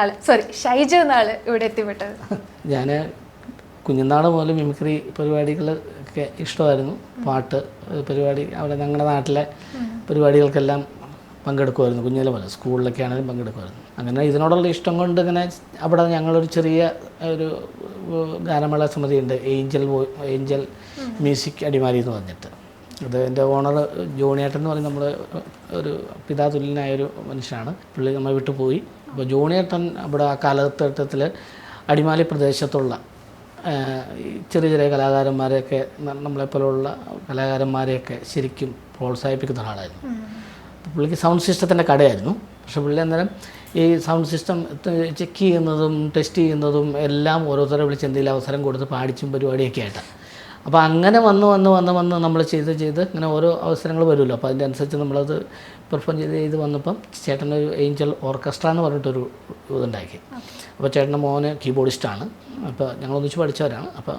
ആള് ഇവിടെ എത്തിപ്പെട്ടത്? ഞാൻ കുഞ്ഞുനാട് മുതൽ മിമിക്രി പരിപാടികളൊക്കെ ഇഷ്ടമായിരുന്നു. പാട്ട് പരിപാടി അവിടെ ഞങ്ങളുടെ നാട്ടിലെ പരിപാടികൾക്കെല്ലാം പങ്കെടുക്കുമായിരുന്നു. കുഞ്ഞിലെ പോലെ സ്കൂളിലൊക്കെ ആണെങ്കിലും പങ്കെടുക്കുമായിരുന്നു. അങ്ങനെ ഇതിനോടുള്ള ഇഷ്ടം കൊണ്ട് ഇങ്ങനെ അവിടെ ഞങ്ങളൊരു ചെറിയ ഒരു ഗാനമേള സമിതിയുണ്ട്, ഏഞ്ചൽ മ്യൂസിക് അടിമാലി എന്ന് പറഞ്ഞിട്ട്. അത് എൻ്റെ ഓണർ ജോണിയേട്ടൻ എന്ന് പറയും, നമ്മൾ ഒരു പിതാതുല്യനായൊരു മനുഷ്യനാണ്. പുള്ളി നമ്മൾ വിട്ടു പോയി. അപ്പോൾ ജോണിയേട്ടൻ അവിടെ ആ കാലഘട്ടത്തിൽ അടിമാലി പ്രദേശത്തുള്ള ചെറിയ ചെറിയ കലാകാരന്മാരെയൊക്കെ നമ്മളെപ്പോലുള്ള കലാകാരന്മാരെയൊക്കെ ശരിക്കും പ്രോത്സാഹിപ്പിക്കുന്ന ആളായിരുന്നു. പുള്ളിക്ക് സൗണ്ട് സിസ്റ്റത്തിൻ്റെ കടയായിരുന്നു. പക്ഷെ പുള്ളി അന്നേരം ഈ സൗണ്ട് സിസ്റ്റം ചെക്ക് ചെയ്യുന്നതും ടെസ്റ്റ് ചെയ്യുന്നതും എല്ലാം ഓരോരുത്തരെ വിളിച്ച് എന്തെങ്കിലും അവസരം കൊടുത്ത് പാടിച്ചും പരിപാടിയൊക്കെ ആയിട്ടാണ്. അപ്പോൾ അങ്ങനെ വന്ന് നമ്മൾ ചെയ്ത് ഇങ്ങനെ ഓരോ അവസരങ്ങൾ വരുമല്ലോ. അപ്പോൾ അതിൻ്റെ അനുസരിച്ച് നമ്മളത് പെർഫോം ചെയ്ത് വന്നപ്പം ചേട്ടനൊരു ഏഞ്ചൽ ഓർക്കസ്ട്ര എന്ന് പറഞ്ഞിട്ടൊരു ഇതുണ്ടാക്കി. അപ്പോൾ ചേട്ടൻ്റെ മോന് കീബോർഡിസ്റ്റാണ്. അപ്പോൾ ഞങ്ങളൊന്നിച്ച് പഠിച്ചവരാണ്. അപ്പോൾ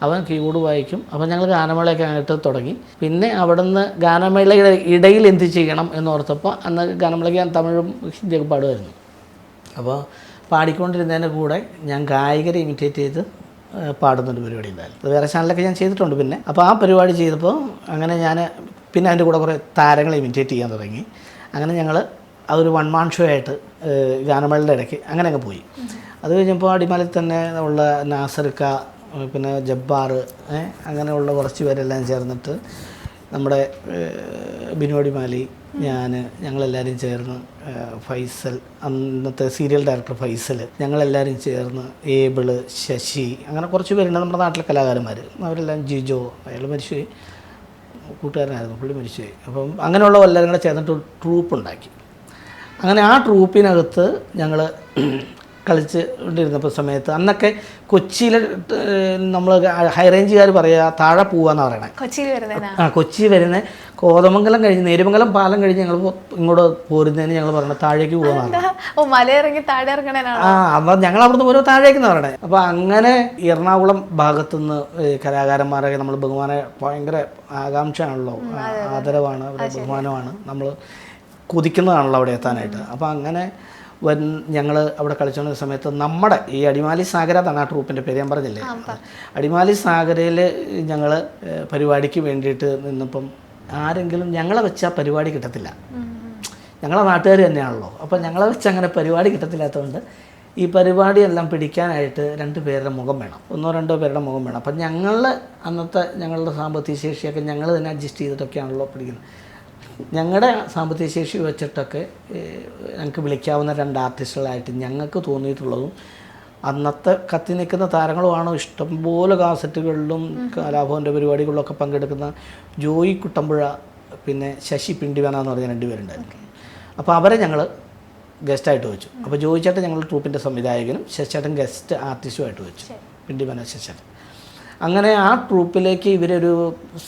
അവൻ കീബോർഡ് വായിക്കും. അപ്പോൾ ഞങ്ങൾ ഗാനമേളയൊക്കെ ആയിട്ട് തുടങ്ങി. പിന്നെ അവിടെ നിന്ന് ഗാനമേളയുടെ ഇടയിൽ എന്ത് ചെയ്യണം എന്നോർത്തപ്പോൾ അന്ന് ഗാനമേളയ്ക്ക് ഞാൻ തമിഴും ഹിന്ദിയൊക്കെ പാടുമായിരുന്നു. അപ്പോൾ പാടിക്കൊണ്ടിരുന്നതിൻ്റെ കൂടെ ഞാൻ ഗായകരെ ഇമിറ്റേറ്റ് ചെയ്ത് പാടുന്നൊരു പരിപാടി ഉണ്ടായിരുന്നു. അത് വേറെ ചാനലൊക്കെ ഞാൻ ചെയ്തിട്ടുണ്ട് പിന്നെ. അപ്പോൾ ആ പരിപാടി ചെയ്തപ്പോൾ അങ്ങനെ ഞാൻ പിന്നെ അതിൻ്റെ കൂടെ കുറേ താരങ്ങളെ ഇമിറ്റേറ്റ് ചെയ്യാൻ തുടങ്ങി. അങ്ങനെ ഞങ്ങൾ അതൊരു 1 man ഷോ ആയിട്ട് ഗാനമേളയുടെ ഇടയ്ക്ക് അങ്ങനെ അങ്ങ് പോയി. അത് കഴിഞ്ഞപ്പോൾ അടിമാലിൽ തന്നെ ഉള്ള നാസർക്ക, പിന്നെ ജബ്ബാർ, അങ്ങനെയുള്ള കുറച്ച് പേരെല്ലാം ചേർന്നിട്ട് നമ്മുടെ ബിനോടി മാലി, ഞങ്ങളെല്ലാവരും ചേർന്ന്, ഫൈസൽ, അന്നത്തെ സീരിയൽ ഡയറക്ടർ ഫൈസൽ, ഞങ്ങളെല്ലാവരും ചേർന്ന്, ഏബിള്, ശശി, അങ്ങനെ കുറച്ച് പേരുണ്ട് നമ്മുടെ നാട്ടിലെ കലാകാരന്മാർ. അവരെല്ലാം, ജിജോ, അയാൾ മരിച്ചുപോയി, കൂട്ടുകാരനായിരുന്നു, പുള്ളി മരിച്ചുപോയി. അപ്പം അങ്ങനെയുള്ള എല്ലാവരും കൂടെ ചേർന്നിട്ട് ഒരു ട്രൂപ്പ് ഉണ്ടാക്കി. അങ്ങനെ ആ ട്രൂപ്പിനകത്ത് ഞങ്ങൾ കളിച്ച് കൊണ്ടിരുന്നപ്പോൾ സമയത്ത് അന്നൊക്കെ കൊച്ചിയിൽ നമ്മൾ ഹൈറേഞ്ചുകാർ പറയുക താഴെ പോവാന്ന് പറയണേ. കൊച്ചി വരുന്ന കോതമംഗലം കഴിഞ്ഞ് നേരുമംഗലം പാലം കഴിഞ്ഞ് ഞങ്ങൾ ഇങ്ങോട്ട് പോരുന്നതിന് ഞങ്ങൾ പറയണത് താഴേക്ക് പോകുന്നതാണ്. അപ്പം ഞങ്ങൾ അവിടുന്ന് പോലും താഴേക്ക് എന്ന് പറയണേ. അപ്പോൾ അങ്ങനെ എറണാകുളം ഭാഗത്തുനിന്ന് കലാകാരന്മാരൊക്കെ നമ്മൾ ഭയങ്കര ആകാംക്ഷയാണല്ലോ, ആദരവാണ്, അവരുടെ ബഹുമാനമാണ്, നമ്മൾ കൊതിക്കുന്നതാണല്ലോ അവിടെ എത്താനായിട്ട്. അപ്പോൾ അങ്ങനെ ഞങ്ങൾ അവിടെ കളിച്ചുകൊണ്ടിരുന്ന സമയത്ത് നമ്മുടെ ഈ അടിമാലി സാഗര എന്നാണ് ആ ട്രൂപ്പിൻ്റെ പേര്, ഞാൻ പറഞ്ഞില്ലേ. അടിമാലി സാഗരയിൽ ഞങ്ങൾ പരിപാടിക്ക് വേണ്ടിയിട്ട് നിന്നപ്പം ആരെങ്കിലും ഞങ്ങളെ വെച്ചാൽ പരിപാടി കിട്ടത്തില്ല. ഞങ്ങളെ നാട്ടുകാർ തന്നെയാണല്ലോ. അപ്പം ഞങ്ങളെ വെച്ച് അങ്ങനെ പരിപാടി കിട്ടത്തില്ലാത്തതുകൊണ്ട് ഈ പരിപാടിയെല്ലാം പിടിക്കാനായിട്ട് 2 പേരുടെ മുഖം വേണം, 1-2 പേരുടെ മുഖം വേണം. അപ്പം അന്നത്തെ ഞങ്ങളുടെ സാമ്പത്തിക ശേഷിയൊക്കെ ഞങ്ങൾ തന്നെ അഡ്ജസ്റ്റ് ചെയ്തിട്ടൊക്കെയാണല്ലോ പിടിക്കുന്നത്. ഞങ്ങളുടെ സാമ്പത്തിക ശേഷി വെച്ചിട്ടൊക്കെ ഞങ്ങൾക്ക് വിളിക്കാവുന്ന 2 ആർട്ടിസ്റ്റുകളായിട്ട് ഞങ്ങൾക്ക് തോന്നിയിട്ടുള്ളതും അന്നത്തെ കത്തി നിൽക്കുന്ന താരങ്ങളുമാണോ ഇഷ്ടംപോലെ കാസറ്റുകളിലും കലാഭവൻ്റെ പരിപാടികളിലൊക്കെ പങ്കെടുക്കുന്ന ജോയി കുട്ടമ്പുഴ, പിന്നെ ശശി പിണ്ടിവന എന്ന് പറഞ്ഞ 2 പേരുണ്ടായിരുന്നു. അപ്പോൾ അവരെ ഞങ്ങൾ ഗസ്റ്റായിട്ട് വെച്ചു. അപ്പോൾ ജോയി ചേട്ടൻ ഞങ്ങളുടെ ട്രൂപ്പിൻ്റെ സംവിധായകനും ശശിചേട്ടൻ ഗസ്റ്റ് ആർട്ടിസ്റ്റുമായിട്ട് വെച്ചു, പിണ്ടിവന ശശിചേട്ടൻ. അങ്ങനെ ആ ട്രൂപ്പിലേക്ക് ഇവരൊരു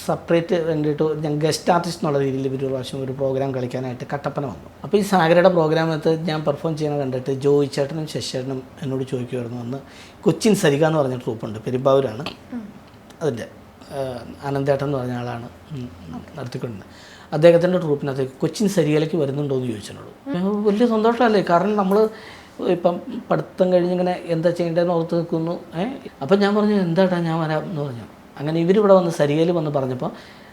സെപ്പറേറ്റ് വേണ്ടിയിട്ട് ഞാൻ ഗസ്റ്റ് ആർട്ടിസ്റ്റ് എന്നുള്ള രീതിയിൽ ഇവർ പ്രാവശ്യം ഒരു പ്രോഗ്രാം കളിക്കാനായിട്ട് കട്ടപ്പന വന്നു. അപ്പോൾ ഈ സാഗരയുടെ പ്രോഗ്രാമത്ത് ഞാൻ പെർഫോം ചെയ്യുന്നത് കണ്ടിട്ട് ജോയി ചേട്ടനും ശശിചേട്ടനും എന്നോട് ചോദിക്കുമായിരുന്നു. അന്ന് കൊച്ചിൻ സരിക എന്ന് പറഞ്ഞ ട്രൂപ്പുണ്ട്, പെരുമ്പാവൂരാണ് അതിൻ്റെ, ആനന്ദേട്ടൻ എന്ന് പറഞ്ഞ ആളാണ് നടത്തിക്കൊണ്ടിരുന്നത്. അദ്ദേഹത്തിൻ്റെ ട്രൂപ്പിനകത്തേക്ക് കൊച്ചിൻ സരികയിലേക്ക് വരുന്നുണ്ടോ എന്ന് ചോദിച്ചതിനോട് വലിയ സന്തോഷമല്ലേ, കാരണം നമ്മൾ ഇപ്പം പഠിത്തം കഴിഞ്ഞിങ്ങനെ എന്താ ചെയ്യേണ്ടതെന്ന് ഓർത്ത് നിൽക്കുന്നു. അപ്പം ഞാൻ പറഞ്ഞു എന്താട്ടാ ഞാൻ വരാം എന്ന് പറഞ്ഞു. അങ്ങനെ ഇവരിവിടെ വന്ന് സരികയിൽ വന്ന് പറഞ്ഞപ്പോൾ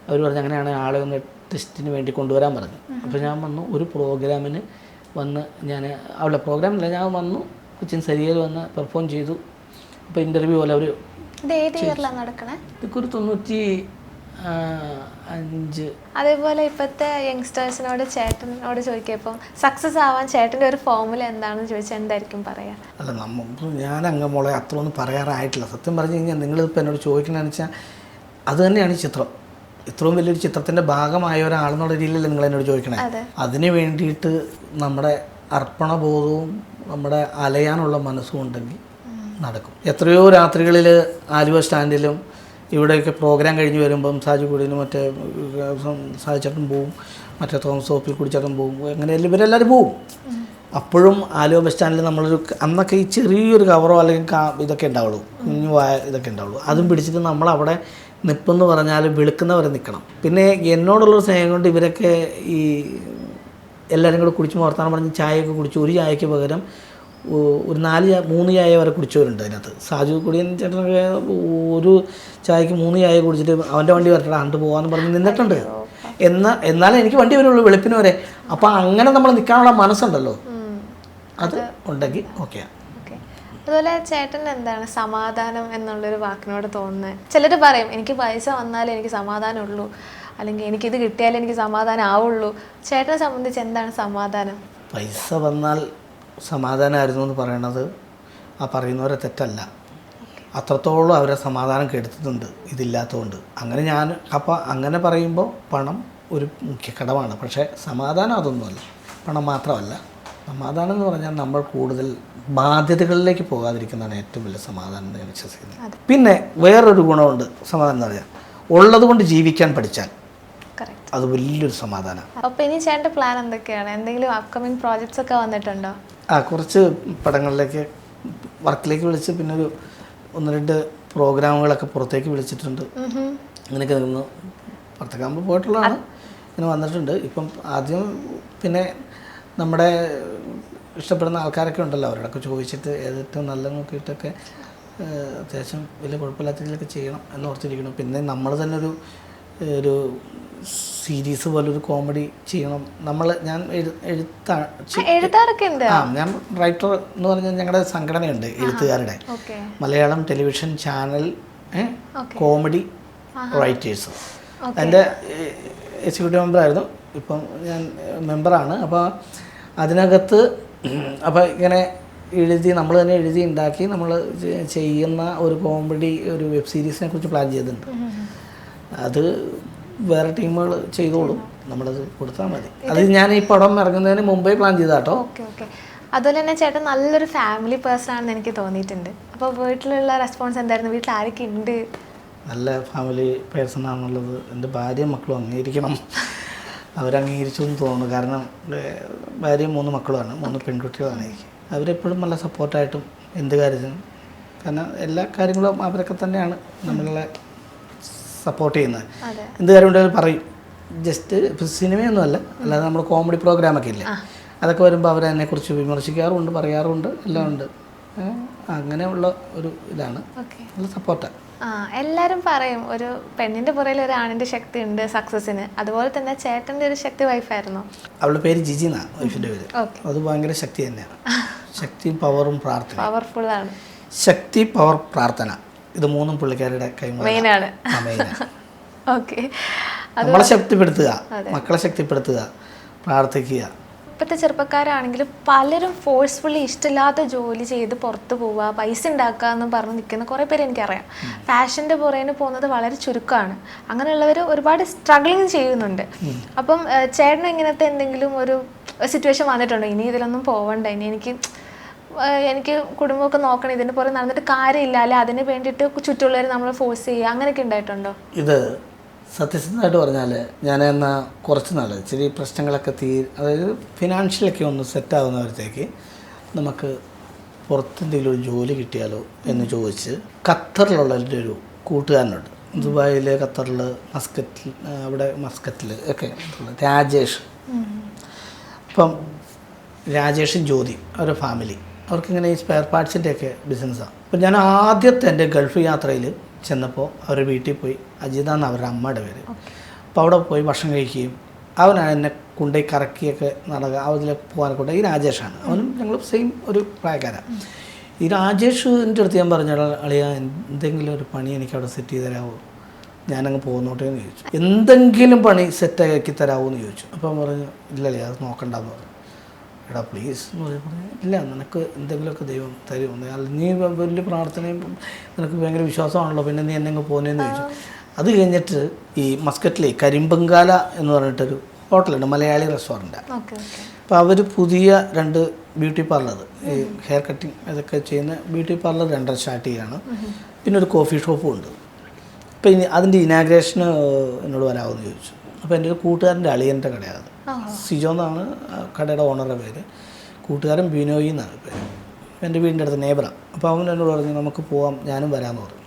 അവർ പറഞ്ഞു അങ്ങനെയാണ് ആളെ ഒന്ന് ടെസ്റ്റിന് വേണ്ടി കൊണ്ടുവരാൻ പറഞ്ഞു. അപ്പോൾ ഞാൻ വന്നു, ഒരു പ്രോഗ്രാമിന് വന്ന് അവിടെ പ്രോഗ്രാമില്ല, ഞാൻ വന്നു കൊച്ചിൻ സരികയിൽ വന്ന് പെർഫോം ചെയ്തു. അപ്പോൾ ഇൻ്റർവ്യൂ പോലെ അവർ ഇതൊക്കെ ഒരു 95. അതേപോലെ ഇപ്പോഴത്തെ യങ്സ്റ്റേഴ്സിനോട് ചേട്ടനോട് ചോദിക്കുമ്പോൾ സക്സസ് ആവാൻ ചേട്ടൻ്റെ ഒരു ഫോർമുല എന്താണെന്ന് ചോദിച്ചാൽ എന്തായിരിക്കും പറയാ? അല്ല, ഞാൻ മോളെ അത്രയൊന്നും പറയാറായിട്ടില്ല. സത്യം പറഞ്ഞു കഴിഞ്ഞാൽ നിങ്ങളിപ്പോൾ എന്നോട് ചോദിക്കണമെന്ന് വെച്ചാൽ അത് തന്നെയാണ് ഈ ചിത്രം. ഇത്രയും വലിയൊരു ചിത്രത്തിൻ്റെ ഭാഗമായ ഒരാളെന്നുള്ള രീതിയിലല്ലേ നിങ്ങൾ എന്നോട് ചോദിക്കണേ. അതിന് വേണ്ടിയിട്ട് നമ്മുടെ അർപ്പണബോധവും നമ്മുടെ അലയാനുള്ള മനസ്സും ഉണ്ടെങ്കിൽ നടക്കും. എത്രയോ രാത്രികളിൽ ആലുവ സ്റ്റാൻഡിലും ഇവിടെയൊക്കെ പ്രോഗ്രാം കഴിഞ്ഞ് വരുമ്പം സാജു കൂടിനും മറ്റേ സാധിച്ചേട്ടൻ പോവും, മറ്റേ തോമസ് ഹോപ്പിൽ കുടിച്ചേട്ടൻ പോവും, അങ്ങനെ ഇവരെല്ലാവരും പോവും. അപ്പോഴും ആലുവ ബസ് സ്റ്റാൻഡിൽ നമ്മളൊരു അന്നൊക്കെ ഈ ചെറിയൊരു കവറോ അല്ലെങ്കിൽ ഇതൊക്കെ ഉണ്ടാവുള്ളൂ, കുഞ്ഞു ഇതൊക്കെ ഉണ്ടാവുള്ളൂ. അതും പിടിച്ചിട്ട് നമ്മളവിടെ നിപ്പെന്ന് പറഞ്ഞാൽ വെളുക്കുന്നവരെ നിൽക്കണം. പിന്നെ എന്നോടുള്ളൊരു സ്നേഹം കൊണ്ട് ഇവരൊക്കെ ഈ എല്ലാവരും കൂടെ കുടിച്ച് വർത്താനം പറഞ്ഞ് ചായയൊക്കെ കുടിച്ച് ഒരു ചായയ്ക്ക് പകരം ഒരു 3 ചായ വരെ കുടിച്ചവരുണ്ട് അതിനകത്ത്. സാജു കുടിയൻ ചേട്ടനൊക്കെ ഒരു ചായക്ക് 3 ചായ കുടിച്ചിട്ട് അവൻ്റെ വണ്ടി വരട്ടെ അണ്ട് പോകാമെന്ന് പറഞ്ഞ് നിന്നിട്ടുണ്ട്. എന്നാലും എനിക്ക് വണ്ടി വരുള്ളൂ വെളുപ്പിന് വരെ. അപ്പോൾ അങ്ങനെ നമ്മൾ നിൽക്കാനുള്ള മനസ്സുണ്ടല്ലോ, അത് ഉണ്ടെങ്കിൽ ഓക്കെയാണ്. അതുപോലെ ചേട്ടൻ എന്താണ് സമാധാനം എന്നുള്ളൊരു വാക്കിനോട് തോന്നുന്നത്? ചിലർ പറയും എനിക്ക് പൈസ വന്നാലേ എനിക്ക് സമാധാനമുള്ളൂ, അല്ലെങ്കിൽ എനിക്കിത് കിട്ടിയാലേ എനിക്ക് സമാധാനം ആവുള്ളൂ. ചേട്ടനെ സംബന്ധിച്ച് എന്താണ് സമാധാനം? പൈസ വന്നാൽ സമാധാനമായിരുന്നു എന്ന് പറയണത് ആ പറയുന്നവരെ തെറ്റല്ല. അത്രത്തോളം അവരെ സമാധാനം കെടുത്തുന്നുണ്ട് ഇതില്ലാത്തതുകൊണ്ട്. അങ്ങനെ പറയുമ്പോൾ പണം ഒരു മുഖ്യ ഘടകമാണ്. പക്ഷേ സമാധാനം അതൊന്നുമല്ല, പണം മാത്രമല്ല. സമാധാനം എന്ന് പറഞ്ഞാൽ നമ്മൾ കൂടുതൽ ബാധ്യതകളിലേക്ക് പോകാതിരിക്കുന്നതാണ് ഏറ്റവും വലിയ സമാധാനം എന്ന് ഞാൻ വിശ്വസിക്കുന്നത്. പിന്നെ വേറൊരു ഗുണമുണ്ട് സമാധാനം എന്ന് പറഞ്ഞാൽ, ഉള്ളത് കൊണ്ട് ജീവിക്കാൻ പഠിച്ചാൽ അത് വലിയൊരു സമാധാനം. അപ്പോൾ ഇനി ചേട്ടൻ്റെ പ്ലാൻ എന്തൊക്കെയാണ്? എന്തെങ്കിലും അപ്കമിങ് പ്രോജക്ട്സ് ഒക്കെ വന്നിട്ടുണ്ടോ? കുറച്ച് പടങ്ങളിലേക്ക് വർക്കിലേക്ക് വിളിച്ച്, പിന്നെ ഒരു 1-2 പ്രോഗ്രാമുകളൊക്കെ പുറത്തേക്ക് വിളിച്ചിട്ടുണ്ട്. അങ്ങനെയൊക്കെ നിന്ന് പുറത്തേക്കാകുമ്പോൾ പോയിട്ടുള്ളതാണ്, ഇങ്ങനെ വന്നിട്ടുണ്ട്. ഇപ്പം ആദ്യം പിന്നെ നമ്മുടെ ഇഷ്ടപ്പെടുന്ന ആൾക്കാരൊക്കെ ഉണ്ടല്ലോ, അവരോടൊക്കെ ചോദിച്ചിട്ട് ഏറ്റവും നല്ല നോക്കിയിട്ടൊക്കെ അത്യാവശ്യം വലിയ കുഴപ്പമില്ലാത്ത രീതിയിലൊക്കെ ചെയ്യണം എന്നോർത്തിരിക്കണം. പിന്നെ നമ്മൾ തന്നെ ഒരു സീരീസ് പോലൊരു കോമഡി ചെയ്യണം. ഞാൻ ഞാൻ റൈറ്റർ എന്ന് പറഞ്ഞാൽ ഞങ്ങളുടെ സംഘടനയുണ്ട് എഴുത്തുകാരുടെ, Malayalam television channel comedy writers. അതിൻ്റെ എക്സിക്യൂട്ടീവ് മെമ്പറായിരുന്നു. ഇപ്പം ഞാൻ മെമ്പറാണ്. അപ്പോൾ അതിനകത്ത് അപ്പോൾ ഇങ്ങനെ എഴുതി നമ്മൾ തന്നെ എഴുതി ഉണ്ടാക്കി നമ്മൾ ചെയ്യുന്ന ഒരു കോമഡി ഒരു വെബ് സീരീസിനെ കുറിച്ച് പ്ലാൻ ചെയ്തിട്ടുണ്ട്. അത് വേറെ ടീമുകൾ ചെയ്തോളും, നമ്മളത് കൊടുത്താൽ മതി. അത് ഞാൻ ഈ പടം ഇറങ്ങുന്നതിന് മുമ്പേ പ്ലാൻ ചെയ്താട്ടോ. Okay okay. അതുപോലെ തന്നെ ചേട്ടൻ നല്ലൊരു ഫാമിലി പേഴ്സൺ ആണെന്ന് എനിക്ക് തോന്നിയിട്ടുണ്ട്. അപ്പോൾ വീട്ടിലുള്ള റെസ്പോൺസ് എന്തായിരുന്നു? വീട്ടിൽ ആരൊക്കെ ഉണ്ട്? നല്ല ഫാമിലി പേഴ്സൺ ആണെന്നുള്ളത് എൻ്റെ ഭാര്യയും മക്കളും അംഗീകരിക്കണം. അവരംഗീകരിച്ചു എന്ന് തോന്നുന്നു. കാരണം ഭാര്യയും 3 മക്കളുമാണ്, 3 പെൺകുട്ടികളാണ് എനിക്ക്. അവരെപ്പോഴും നല്ല സപ്പോർട്ടായിട്ടും എന്ത് കാര്യത്തിനും, കാരണം എല്ലാ കാര്യങ്ങളും അവരൊക്കെ തന്നെയാണ് നമ്മളെ സപ്പോർട്ട് ചെയ്യുന്നത്. എന്ത് കാര്യം ഉണ്ടെങ്കിലും പറയും. ജസ്റ്റ് ഇപ്പോൾ സിനിമയൊന്നുമല്ല, അല്ലാതെ നമ്മൾ കോമഡി പ്രോഗ്രാമൊക്കെ ഇല്ലേ, അതൊക്കെ വരുമ്പോൾ അവരെന്നെക്കുറിച്ച് വിമർശിക്കാറുമുണ്ട്, പറയാറുമുണ്ട്, എല്ലാം ഉണ്ട്. അങ്ങനെയുള്ള ഒരു ഇതാണ്, നല്ല സപ്പോർട്ടാണ്. എല്ലാവരും പറയും ഒരു പെണ്ണിൻ്റെ പുറകിൽ ഒരു ആണിൻ്റെ ശക്തി ഉണ്ട് സക്സസിന്. അതുപോലെ തന്നെ ചേട്ടൻ്റെ ഒരു ശക്തി വൈഫായിരുന്നു. അവളുടെ പേര് ജിജി എന്നാണ്, വൈഫിൻ്റെ പേര്. അത് ഭയങ്കര ശക്തി തന്നെയാണ്. ശക്തിയും പവറും പ്രാർത്ഥന. പവർഫുൾ ആണ്. ശക്തി, പവർ, പ്രാർത്ഥന, ഇത് 3 പുള്ളിക്കാരുടെ മെയിനാണ്. ഓക്കെ. നമ്മളെ ശക്തിപ്പെടുത്തുക, മക്കളെ ശക്തിപ്പെടുത്തുക, പ്രാർത്ഥിക്കുക. ഇപ്പോഴത്തെ ചെറുപ്പക്കാരാണെങ്കിലും പലരും ഫോഴ്സ്ഫുള്ളി ഇഷ്ടമില്ലാത്ത ജോലി ചെയ്ത് പുറത്ത് പോവുക, പൈസ ഉണ്ടാക്കുക എന്ന് പറഞ്ഞ് നിൽക്കുന്ന കുറേ പേര് എനിക്കറിയാം. ഫാഷൻ്റെ പുറകെ പോകുന്നത് വളരെ ചുരുക്കമാണ്. അങ്ങനെയുള്ളവർ ഒരുപാട് സ്ട്രഗ്ലിങ് ചെയ്യുന്നുണ്ട്. അപ്പം ചേട്ടന് ഇങ്ങനത്തെ എന്തെങ്കിലും ഒരു സിറ്റുവേഷൻ വന്നിട്ടുണ്ടോ? ഇനി ഇതിലൊന്നും പോവണ്ട, ഇനി എനിക്ക് കുടുംബമൊക്കെ നോക്കണം, ഇതിൻ്റെ പുറകെ നടന്നിട്ട് കാര്യമില്ല, അല്ലെ അതിന് വേണ്ടിയിട്ട് ചുറ്റുള്ളവർ നമ്മളെ ഫോഴ്സ് ചെയ്യുക, അങ്ങനെയൊക്കെ ഉണ്ടായിട്ടുണ്ടോ? ഇത് സത്യസന്ധമായിട്ട് പറഞ്ഞാൽ ഞാൻ എന്നാൽ കുറച്ച് നാൾ ഇച്ചിരി പ്രശ്നങ്ങളൊക്കെ അതായത് ഫിനാൻഷ്യലൊക്കെ ഒന്ന് സെറ്റാകുന്നവരത്തേക്ക് നമുക്ക് പുറത്തെന്തെങ്കിലും ഒരു ജോലി കിട്ടിയാലോ എന്ന് ചോദിച്ച് ഖത്തറിലുള്ള എൻ്റെ ഒരു കൂട്ടുകാരനുണ്ട്. ദുബായിൽ, ഖത്തറിൽ, മസ്കറ്റിൽ ഒക്കെ രാജേഷ്. അപ്പം രാജേഷും ജ്യോതി അവരുടെ ഫാമിലി, അവർക്കിങ്ങനെ ഈ സ്പെയർ പാർട്സിൻ്റെയൊക്കെ ബിസിനസ്സാണ്. അപ്പം ഞാൻ ആദ്യത്തെ എൻ്റെ ഗൾഫ് യാത്രയിൽ ചെന്നപ്പോൾ അവരുടെ വീട്ടിൽ പോയി, അജിത എന്ന് അവരുടെ അമ്മയുടെ പേര്. അപ്പോൾ അവിടെ പോയി ഭക്ഷണം കഴിക്കുകയും അവനാണ് എന്നെ കൊണ്ടുപോയി കറക്കിയൊക്കെ നടക്കുക, അതിലേക്ക് പോകാനൊക്കെ കൊണ്ട്. ഈ രാജേഷാണ്, അവനും ഞങ്ങൾ സെയിം ഒരു പ്രായക്കാരാണ്. ഈ രാജേഷിൻ്റെ അടുത്ത് ഞാൻ പറഞ്ഞ അളിയ എന്തെങ്കിലും ഒരു പണി എനിക്ക് അവിടെ സെറ്റ് ചെയ്ത് തരാമോ, ഞാനങ്ങ് പോകുന്നോട്ടെ എന്ന് ചോദിച്ചു. എന്തെങ്കിലും പണി സെറ്റാക്കി തരാമോ എന്ന് ചോദിച്ചു. അപ്പം പറഞ്ഞു ഇല്ലല്ലേ, അത് നോക്കണ്ടെന്ന് പറഞ്ഞു. എടാ പ്ലീസ് എന്ന് പറഞ്ഞു. ഇല്ല, നിനക്ക് എന്തെങ്കിലുമൊക്കെ ദൈവം തരും, നീ വലിയ പ്രാർത്ഥനയും നിനക്ക് ഭയങ്കര വിശ്വാസമാണല്ലോ, പിന്നെ നീ എന്നെ പോകുന്നതെന്ന് ചോദിച്ചു. അത് കഴിഞ്ഞിട്ട് ഈ മസ്കറ്റിലെ കരിമ്പങ്കാല എന്ന് പറഞ്ഞിട്ടൊരു ഹോട്ടലുണ്ട്, മലയാളി റെസ്റ്റോറൻറ്റാണ്. അപ്പോൾ അവർ പുതിയ 2 ബ്യൂട്ടി പാർലർ, ഈ ഹെയർ കട്ടിങ് ഇതൊക്കെ ചെയ്യുന്ന ബ്യൂട്ടി പാർലർ 2 സ്റ്റാർട്ട് ചെയ്യുകയാണ്. പിന്നെ ഒരു കോഫി ഷോപ്പും ഉണ്ട്. അപ്പോൾ ഇനി അതിൻ്റെ ഇനാഗ്രേഷന് എന്നോട് വരാമെന്ന് ചോദിച്ചു. അപ്പോൾ എൻ്റെ ഒരു കൂട്ടുകാരൻ്റെ അളിയൻ്റെ കടയാണ്, സിജോ എന്നാണ് കടയുടെ ഓണറുടെ പേര്. കൂട്ടുകാരൻ ബിനോയി എന്നാണ് പേര്. എൻ്റെ വീടിൻ്റെ അടുത്ത് നെയ്ബറാണ്. അപ്പോൾ അവൻ എന്നോട് പറഞ്ഞു നമുക്ക് പോകാം, ഞാനും വരാമെന്ന് പറഞ്ഞു.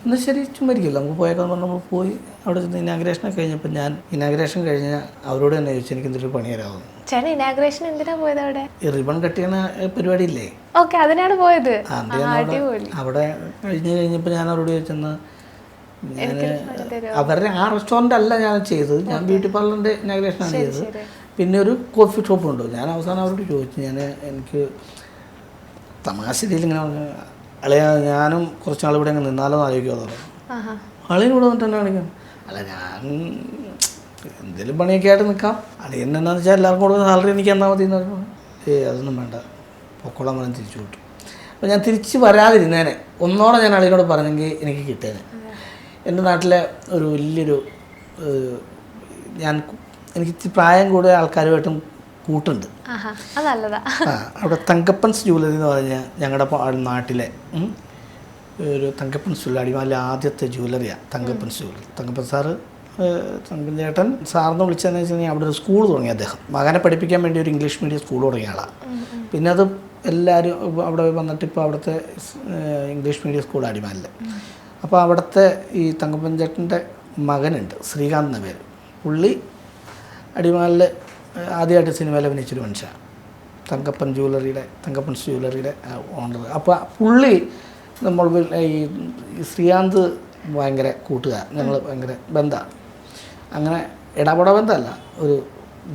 എന്നാൽ ശരി, ചുമ്മാരിക്കില്ല, നമുക്ക് പോയേക്കാന്ന് പറഞ്ഞാൽ നമ്മൾ പോയി. അവിടെ ചെന്ന് ഇനാഗ്രേഷനൊക്കെ കഴിഞ്ഞപ്പോൾ ഞാൻ ഇനാഗ്രേഷൻ കഴിഞ്ഞാൽ അവരോട് തന്നെ ചോദിച്ചു എനിക്ക് എന്തൊരു പണി തരാമെന്ന്. ചേട്ടൻ ഇനാഗ്രേഷൻ എന്തിനാ പോയത്? അവിടെ ഈ റിബൺ കട്ട് ചെയ്യുന്ന പരിപാടി ഇല്ലേ, ഓക്കെ, അതിനാണ് പോയത്. അവിടെ കഴിഞ്ഞപ്പോൾ ഞാൻ അവരോട് ചോദിച്ചെന്ന് അവരുടെ ആ റെസ്റ്റോറൻ്റ് അല്ല ഞാൻ ചെയ്തത്, ഞാൻ ബ്യൂട്ടി പാർലറിൻ്റെ ഇനാഗ്രേഷനാണ് ചെയ്തത്. പിന്നെ ഒരു കോഫി ഷോപ്പ് ഉണ്ടോ, ഞാൻ അവസാനം അവരോട് ചോദിച്ചു, എനിക്ക് തമാശ രീതിയിൽ ഇങ്ങനെ അളിയ ഞാനും കുറച്ച് നാൾ ഇവിടെ അങ്ങ് നിന്നാലോ എന്ന് ആലോചിക്കുമോ പറഞ്ഞു. അളിയനൂടെ വന്നിട്ട് തന്നെ കാണിക്കാം. അല്ല ഞാൻ എന്തെങ്കിലും പണിയൊക്കെ ആയിട്ട് നിൽക്കാം, അളിയൻ എന്നാന്ന് വെച്ചാൽ എല്ലാവർക്കും കൊടുക്കുന്ന സാലറി എനിക്ക് എന്നാൽ മതി എന്ന് പറഞ്ഞു. അതൊന്നും വേണ്ട, പൊക്കോളം പറഞ്ഞ് തിരിച്ചു വിട്ടു. അപ്പോൾ ഞാൻ തിരിച്ച് വരാതിരുന്നേനെ, ഒന്നോടെ ഞാൻ അളിയനോട് പറഞ്ഞെങ്കിൽ എനിക്ക് കിട്ടേനെ. എൻ്റെ നാട്ടിലെ ഒരു വലിയൊരു എനിക്ക് പ്രായം കൂടിയ ആൾക്കാരുമായിട്ടും കൂട്ടുണ്ട്. അവിടെ തങ്കപ്പൻസ് ജ്വല്ലറി എന്ന് പറഞ്ഞാൽ ഞങ്ങളുടെ നാട്ടിലെ ഒരു തങ്കപ്പൻസ് ജ്വല്ലറി, അടിമാലിലെ ആദ്യത്തെ ജ്വല്ലറിയാണ് തങ്കപ്പൻസ് ജ്വല്ലറി. തങ്കപ്പൻ സാറ്, തങ്കപ്പൻ ചേട്ടൻ സാറിന് വിളിച്ചതെന്ന് വെച്ച് കഴിഞ്ഞാൽ അവിടെ ഒരു സ്കൂൾ തുടങ്ങി. അദ്ദേഹം മകനെ പഠിപ്പിക്കാൻ വേണ്ടി ഒരു ഇംഗ്ലീഷ് മീഡിയം സ്കൂൾ തുടങ്ങിയ ആളാണ്. പിന്നെ അത് എല്ലാവരും അവിടെ വന്നിട്ട് ഇപ്പോൾ അവിടുത്തെ ഇംഗ്ലീഷ് മീഡിയം സ്കൂൾ അടിമാലിൽ. അപ്പോൾ അവിടുത്തെ ഈ തങ്കപ്പൻ ചേട്ടൻ്റെ മകനുണ്ട്, ശ്രീകാന്ത് എന്ന പേര്. പുള്ളി അടിമാലിൽ ആദ്യമായിട്ട് സിനിമയിൽ അഭിനയിച്ചൊരു മനുഷ്യനാണ്, തങ്കപ്പൻസ് ജ്വല്ലറിയുടെ ഓണർ. അപ്പോൾ പുള്ളി നമ്മൾ ഈ ശ്രീകാന്ത് ഭയങ്കര കൂട്ടുകാർ, ഞങ്ങൾ ഭയങ്കര ബന്ധമാണ്. അങ്ങനെ ഇടപെട ബന്ധമല്ല, ഒരു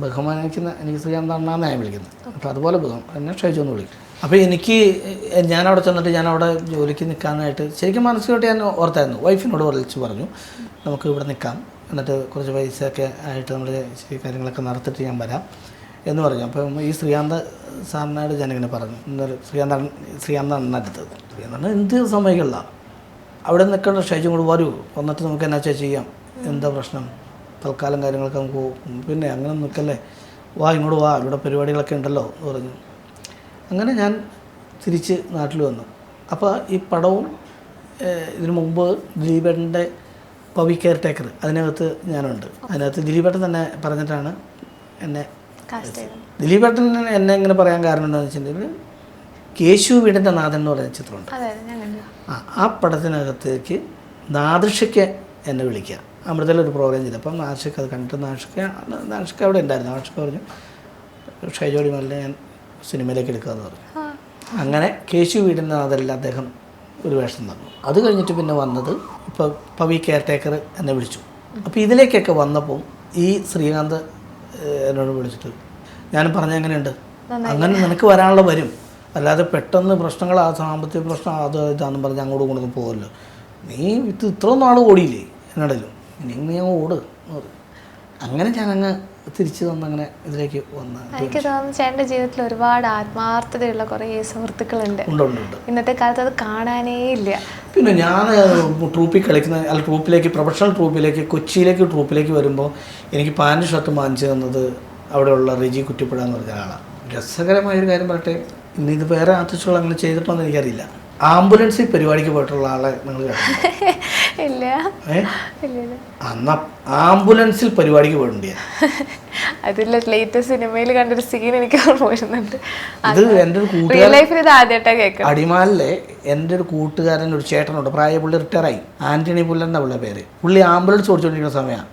ബഹുമാനിക്കുന്ന, എനിക്ക് ശ്രീകാന്ത് അണ്ണാന്ന് ഞാൻ വിളിക്കുന്നത്. അപ്പോൾ അതുപോലെ ബഹുമാനം എന്നെ ക്ഷയിച്ചൊന്ന് വിളിക്കും. അപ്പോൾ ഞാനവിടെ ചെന്നിട്ട് ഞാനവിടെ ജോലിക്ക് നിൽക്കാനായിട്ട് ശരിക്കും മനസ്സിലോട്ട് ഞാൻ ഓർത്തായിരുന്നു. വൈഫിനോട് വിളിച്ച് പറഞ്ഞു നമുക്ക് ഇവിടെ നിൽക്കാം, എന്നിട്ട് കുറച്ച് പൈസയൊക്കെ ആയിട്ട് നമ്മൾ കാര്യങ്ങളൊക്കെ നടത്തിയിട്ട് ഞാൻ വരാം എന്ന് പറഞ്ഞു. അപ്പം ഈ ശ്രീകാന്ത് സാറിനോട് ഞാനിങ്ങനെ പറഞ്ഞു, ഇന്നൊരു ശ്രീകാന്താണ് അടുത്തത്. ശ്രീകാന്താണ് എന്ത് സമ്മതിക്കില്ല, അവിടെ നിൽക്കേണ്ട ഷൈജു കൂടെ വരൂ, വന്നിട്ട് നമുക്ക് എന്നാ ചെയ്യാം, എന്താ പ്രശ്നം, തൽക്കാലം കാര്യങ്ങളൊക്കെ നമുക്ക് പോകും, പിന്നെ അങ്ങനെ നിൽക്കല്ലേ, വാ ഇങ്ങോട്ട് വാ, ഇവിടെ പരിപാടികളൊക്കെ ഉണ്ടല്ലോ എന്ന് പറഞ്ഞു. അങ്ങനെ ഞാൻ തിരിച്ച് നാട്ടിൽ വന്നു. അപ്പോൾ ഈ പടവും ഇതിനു മുമ്പ് ദിലീപേട്ടൻ്റെ പവി കെയർ ടേക്കർ അതിനകത്ത് ഞാനുണ്ട്. അതിനകത്ത് ദിലീപേട്ടൻ തന്നെ പറഞ്ഞിട്ടാണ് എന്നെ, ദിലീപേട്ടൻ എന്നെ ഇങ്ങനെ പറയാൻ കാരണം എന്താണെന്ന് വെച്ചിട്ടുണ്ടെങ്കിൽ കേശു വീടിൻ്റെ നാഥൻ എന്ന് പറയുന്ന ചിത്രമുണ്ട്. ആ പടത്തിനകത്തേക്ക് നാദിഷയ്ക്ക് എന്നെ വിളിക്കുക, അമൃതയിലൊരു പ്രോഗ്രാം ചെയ്ത്. അപ്പം നാദിഷയ്ക്ക് അത് കണ്ടിട്ട് നാദിഷയ്ക്ക് അവിടെ ഉണ്ടായിരുന്നു. നാദിഷയ്ക്ക് പറഞ്ഞു ഷൈജോടി മല്ലെ ഞാൻ സിനിമയിലേക്ക് എടുക്കാമെന്ന് പറഞ്ഞു. അങ്ങനെ കേശു വീടിൻ്റെ നാഥനിൽ അദ്ദേഹം ഒരു വേഷം തന്നു. അത് കഴിഞ്ഞിട്ട് പിന്നെ വന്നത് ഇപ്പോൾ പവി കെയർ ടേക്കർ എന്നെ വിളിച്ചു. അപ്പോൾ ഇതിലേക്കൊക്കെ വന്നപ്പോൾ ഈ ശ്രീകാന്ത് എന്നോട് വിളിച്ചിട്ട് ഞാൻ പറഞ്ഞ എങ്ങനെയുണ്ട്, അങ്ങനെ നിനക്ക് വരാനുള്ള വരും, അല്ലാതെ പെട്ടെന്ന് പ്രശ്നങ്ങൾ ആ സാമ്പത്തിക പ്രശ്നം അത് ഇതാണെന്ന് പറഞ്ഞ് അങ്ങോട്ടും ഇങ്ങോട്ടും പോകുമല്ലോ, നീ ഇത്ര നാൾ ഓടിയില്ലേ എന്നടല്ലോ, ഇനി നീ അങ്ങ് ഓട്. അങ്ങനെ ഞാനങ്ങ് തിരിച്ചു വന്നങ്ങനെ ഇതിലേക്ക് വന്ന്. എനിക്ക് തോന്നുന്നു ചേട്ടൻ്റെ ജീവിതത്തിൽ ഒരുപാട് ആത്മാർത്ഥതയുള്ള കുറേ സുഹൃത്തുക്കളുണ്ട്. ഇന്നത്തെ കാലത്ത് അത് കാണാനേ ഇല്ല. പിന്നെ ഞാൻ ട്രൂപ്പിൽ കളിക്കുന്ന ട്രൂപ്പിലേക്ക്, പ്രൊഫഷണൽ ട്രൂപ്പിലേക്ക്, കൊച്ചിയിലേക്ക് ട്രൂപ്പിലേക്ക് വരുമ്പോൾ എനിക്ക് പാൻറ് ഷർട്ട് വാങ്ങിച്ചു തന്നത് അവിടെയുള്ള റിജി കുറ്റിപ്പുഴ എന്ന് പറഞ്ഞ ആളാണ്. രസകരമായൊരു കാര്യം പറയട്ടെ, ഇന്ന് ഇത് വേറെ ആർട്ടിസ്റ്റുകൾ അങ്ങനെ ചെയ്തിട്ടൊന്നും എനിക്കറിയില്ല. ആംബുലൻസിൽ പരിപാടിക്ക് പോയിട്ടുള്ള ആളെ നിങ്ങൾ ഇല്ല, അന്ന് ആംബുലൻസിൽ പരിപാടിക്ക് പോയിട്ടുണ്ട്. അതില്ല, ലേറ്റസ്റ്റ് സിനിമയിൽ കണ്ടൊരു സീൻ എനിക്ക് വരുന്നുണ്ട്. ഇത് എൻ്റെ ഒരു കൂട്ടുകാരൻ അടിമാലിലെ എൻ്റെ ഒരു കൂട്ടുകാരൻ, ഒരു ചേട്ടനുണ്ട്, പുള്ളി റിട്ടയറായി, ആന്റണി പുല്ലൻ എന്നാ പുള്ളിയുടെ പേര്. പുള്ളി ആംബുലൻസ് ഓടിച്ചുകൊണ്ടിരിക്കുന്ന സമയമാണ്.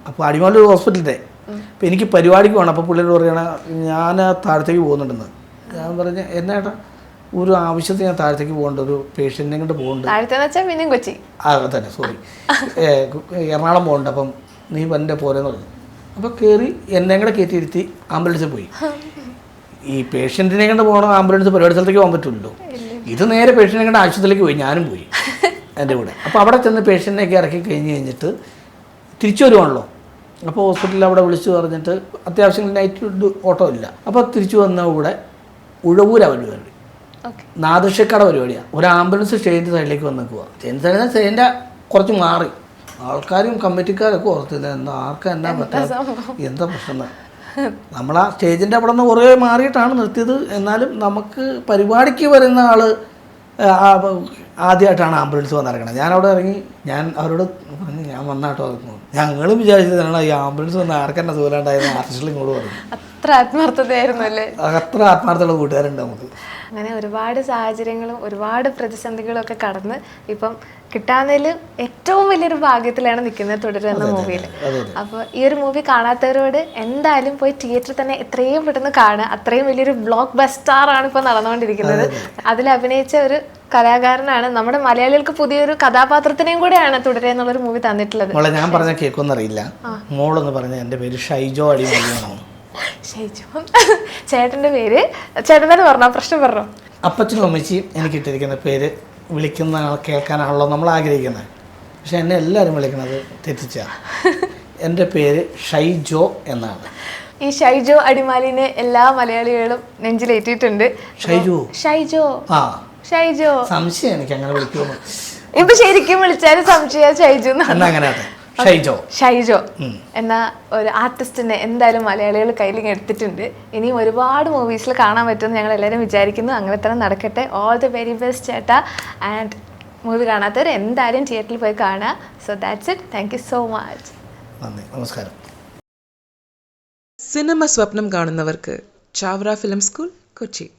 അപ്പോൾ അടിമാലി ഒരു ഹോസ്പിറ്റലിൻ്റെ, അപ്പോൾ എനിക്ക് പരിപാടിക്ക് പോകണം. അപ്പോൾ പുള്ളിയോട് പറയണ ഞാൻ താഴത്തേക്ക് പോകുന്നുണ്ടെന്ന്. ഞാൻ പറഞ്ഞ എന്നാ ഒരു ആവശ്യത്തിന് ഞാൻ താഴത്തേക്ക് പോകേണ്ട, ഒരു പേഷ്യൻറ്റിനെ കൊണ്ട് പോകുന്നുണ്ട്. കൊച്ചി തന്നെ, സോറി, എറണാകുളം പോകുന്നുണ്ട്, അപ്പം നീ വൻ്റെ പോരെന്ന് പറഞ്ഞു. അപ്പോൾ കയറി എന്നെ കൂടെ കയറ്റിയിരുത്തി ആംബുലൻസിൽ പോയി. ഈ പേഷ്യൻറ്റിനെ കൊണ്ട് പോകണം ആംബുലൻസ് പരിപാടി സ്ഥലത്തേക്ക് പോകാൻ പറ്റുമല്ലോ. ഇത് നേരെ പേഷ്യൻറ്റിനെ കൊണ്ട് ആശുപത്രിയിലേക്ക് പോയി, ഞാനും പോയി എൻ്റെ കൂടെ. അപ്പോൾ അവിടെ ചെന്ന് പേഷ്യൻറ്റിനെയൊക്കെ ഇറക്കി കഴിഞ്ഞിട്ട് തിരിച്ചു വരുവാണല്ലോ. അപ്പോൾ ഹോസ്പിറ്റലിൽ അവിടെ വിളിച്ചു പറഞ്ഞിട്ട് അത്യാവശ്യം നൈറ്റ് ഓട്ടോ ഇല്ല. അപ്പോൾ തിരിച്ചു വന്ന കൂടെ ഉഴവൂരാ പരിപാടി, നാദൃശ്യക്കട പരിപാടിയാണ്. ഒരു ആംബുലൻസ് സ്റ്റേജിൻ്റെ സൈഡിലേക്ക് വന്ന് നിൽക്കുക. സ്റ്റേജിൻ്റെ കുറച്ച് മാറി ആൾക്കാരും കമ്മിറ്റിക്കാരൊക്കെ ഓർത്തില്ല, എന്താ ആർക്കും എന്നാ പറ്റാ, എന്താ പ്രശ്നം. നമ്മൾ ആ സ്റ്റേജിൻ്റെ അവിടെ നിന്ന് കുറേ മാറിയിട്ടാണ് നിർത്തിയത്. എന്നാലും നമുക്ക് പരിപാടിക്ക് വരുന്ന ആൾ ആദ്യമായിട്ടാണ് ആംബുലൻസ് വന്നിറങ്ങണത്. ഞാനവിടെ ഇറങ്ങി ഞാൻ അവരോട് പറഞ്ഞു, ഞാൻ വന്നാട്ടോ. ഞങ്ങളും വിചാരിച്ചതാണ് ഈ ആംബുലൻസ് വന്ന് ആർക്കെന്നെ ദൂരണ്ടായിരുന്നു, ആർട്ടിസ്റ്റുകൾ ഇങ്ങോട്ട് പറഞ്ഞു. അത്ര ആത്മാർത്ഥതയായിരുന്നു അല്ലേ? അത്ര ആത്മാർത്ഥമുള്ള കൂട്ടുകാരുണ്ട് നമുക്ക്. അങ്ങനെ ഒരുപാട് സാഹചര്യങ്ങളും ഒരുപാട് പ്രതിസന്ധികളും ഒക്കെ കടന്ന് ഇപ്പം കിട്ടാവുന്നതിൽ ഏറ്റവും വലിയൊരു ഭാഗ്യത്തിലാണ് നിൽക്കുന്നത് തുടരും എന്ന മൂവിയിൽ. അപ്പോൾ ഈ ഒരു മൂവി കാണാത്തവരോട് എന്തായാലും പോയി തിയേറ്ററിൽ തന്നെ എത്രയും പെട്ടെന്ന് കാണുക. അത്രയും വലിയൊരു ബ്ലോക്ക് ബസ്റ്ററാണ് ഇപ്പോൾ നടന്നുകൊണ്ടിരിക്കുന്നത്. അതിൽ അഭിനയിച്ച ഒരു കലാകാരനാണ്, നമ്മുടെ മലയാളികൾക്ക് പുതിയൊരു കഥാപാത്രത്തിനെയും കൂടെയാണ് തുടരുക എന്നുള്ളൊരു മൂവി തന്നിട്ടുള്ളത്. ഞാൻ പറഞ്ഞ കേൾക്കൊന്നും അറിയില്ല, മോളെന്ന് പറഞ്ഞ എൻ്റെ പേര് ഷൈജോ അടിമലിയാണ്. ഷൈജോ ചേട്ടൻ്റെ പേര് ചേട്ടൻ തന്നെ പറഞ്ഞോ, പ്രശ്നം പറഞ്ഞോ. അപ്പച്ചനും അമ്മച്ചിയും എനിക്ക് ഇട്ടിരിക്കുന്ന പേര് വിളിക്കുന്ന കേൾക്കാനാണല്ലോ നമ്മൾ ആഗ്രഹിക്കുന്നത്. പക്ഷെ എന്നെ എല്ലാവരും വിളിക്കുന്നത് തെറ്റിച്ചാണ്. എൻ്റെ പേര് ഷൈജോ എന്നാണ്. ഈ ഷൈജോ അടിമാലിനെ എല്ലാ മലയാളികളും നെഞ്ചിലേറ്റിട്ടുണ്ട്. ഷൈജോ ഷൈജോ ആ ഷൈജോ സംശയം എനിക്ക് അങ്ങനെ വിളിക്കുമോ. ഇപ്പൊ ശരിക്കും വിളിച്ചാലും സംശയ ഷൈജു അങ്ങനെ ഷൈജോ ഷൈജോ എന്ന ഒരു ആർട്ടിസ്റ്റിനെ എന്തായാലും മലയാളികൾ കയ്യിൽ എടുത്തിട്ടുണ്ട്. ഇനിയും ഒരുപാട് മൂവീസിൽ കാണാൻ പറ്റുമെന്ന് ഞങ്ങൾ എല്ലാവരും വിചാരിക്കുന്നു. അങ്ങനെ തന്നെ നടക്കട്ടെ. ഓൾ ദി വെരി ബെസ്റ്റ് ചേട്ടാ. ആൻഡ് മൂവി കാണാത്തവർ എന്തായാലും തിയേറ്ററിൽ പോയി കാണുക. So that's it. Thank you so much. നന്ദി, നമസ്കാരം. സിനിമ സ്വപ്നം കാണുന്നവർക്ക് ചാവറ ഫിലിം സ്കൂൾ, കൊച്ചി.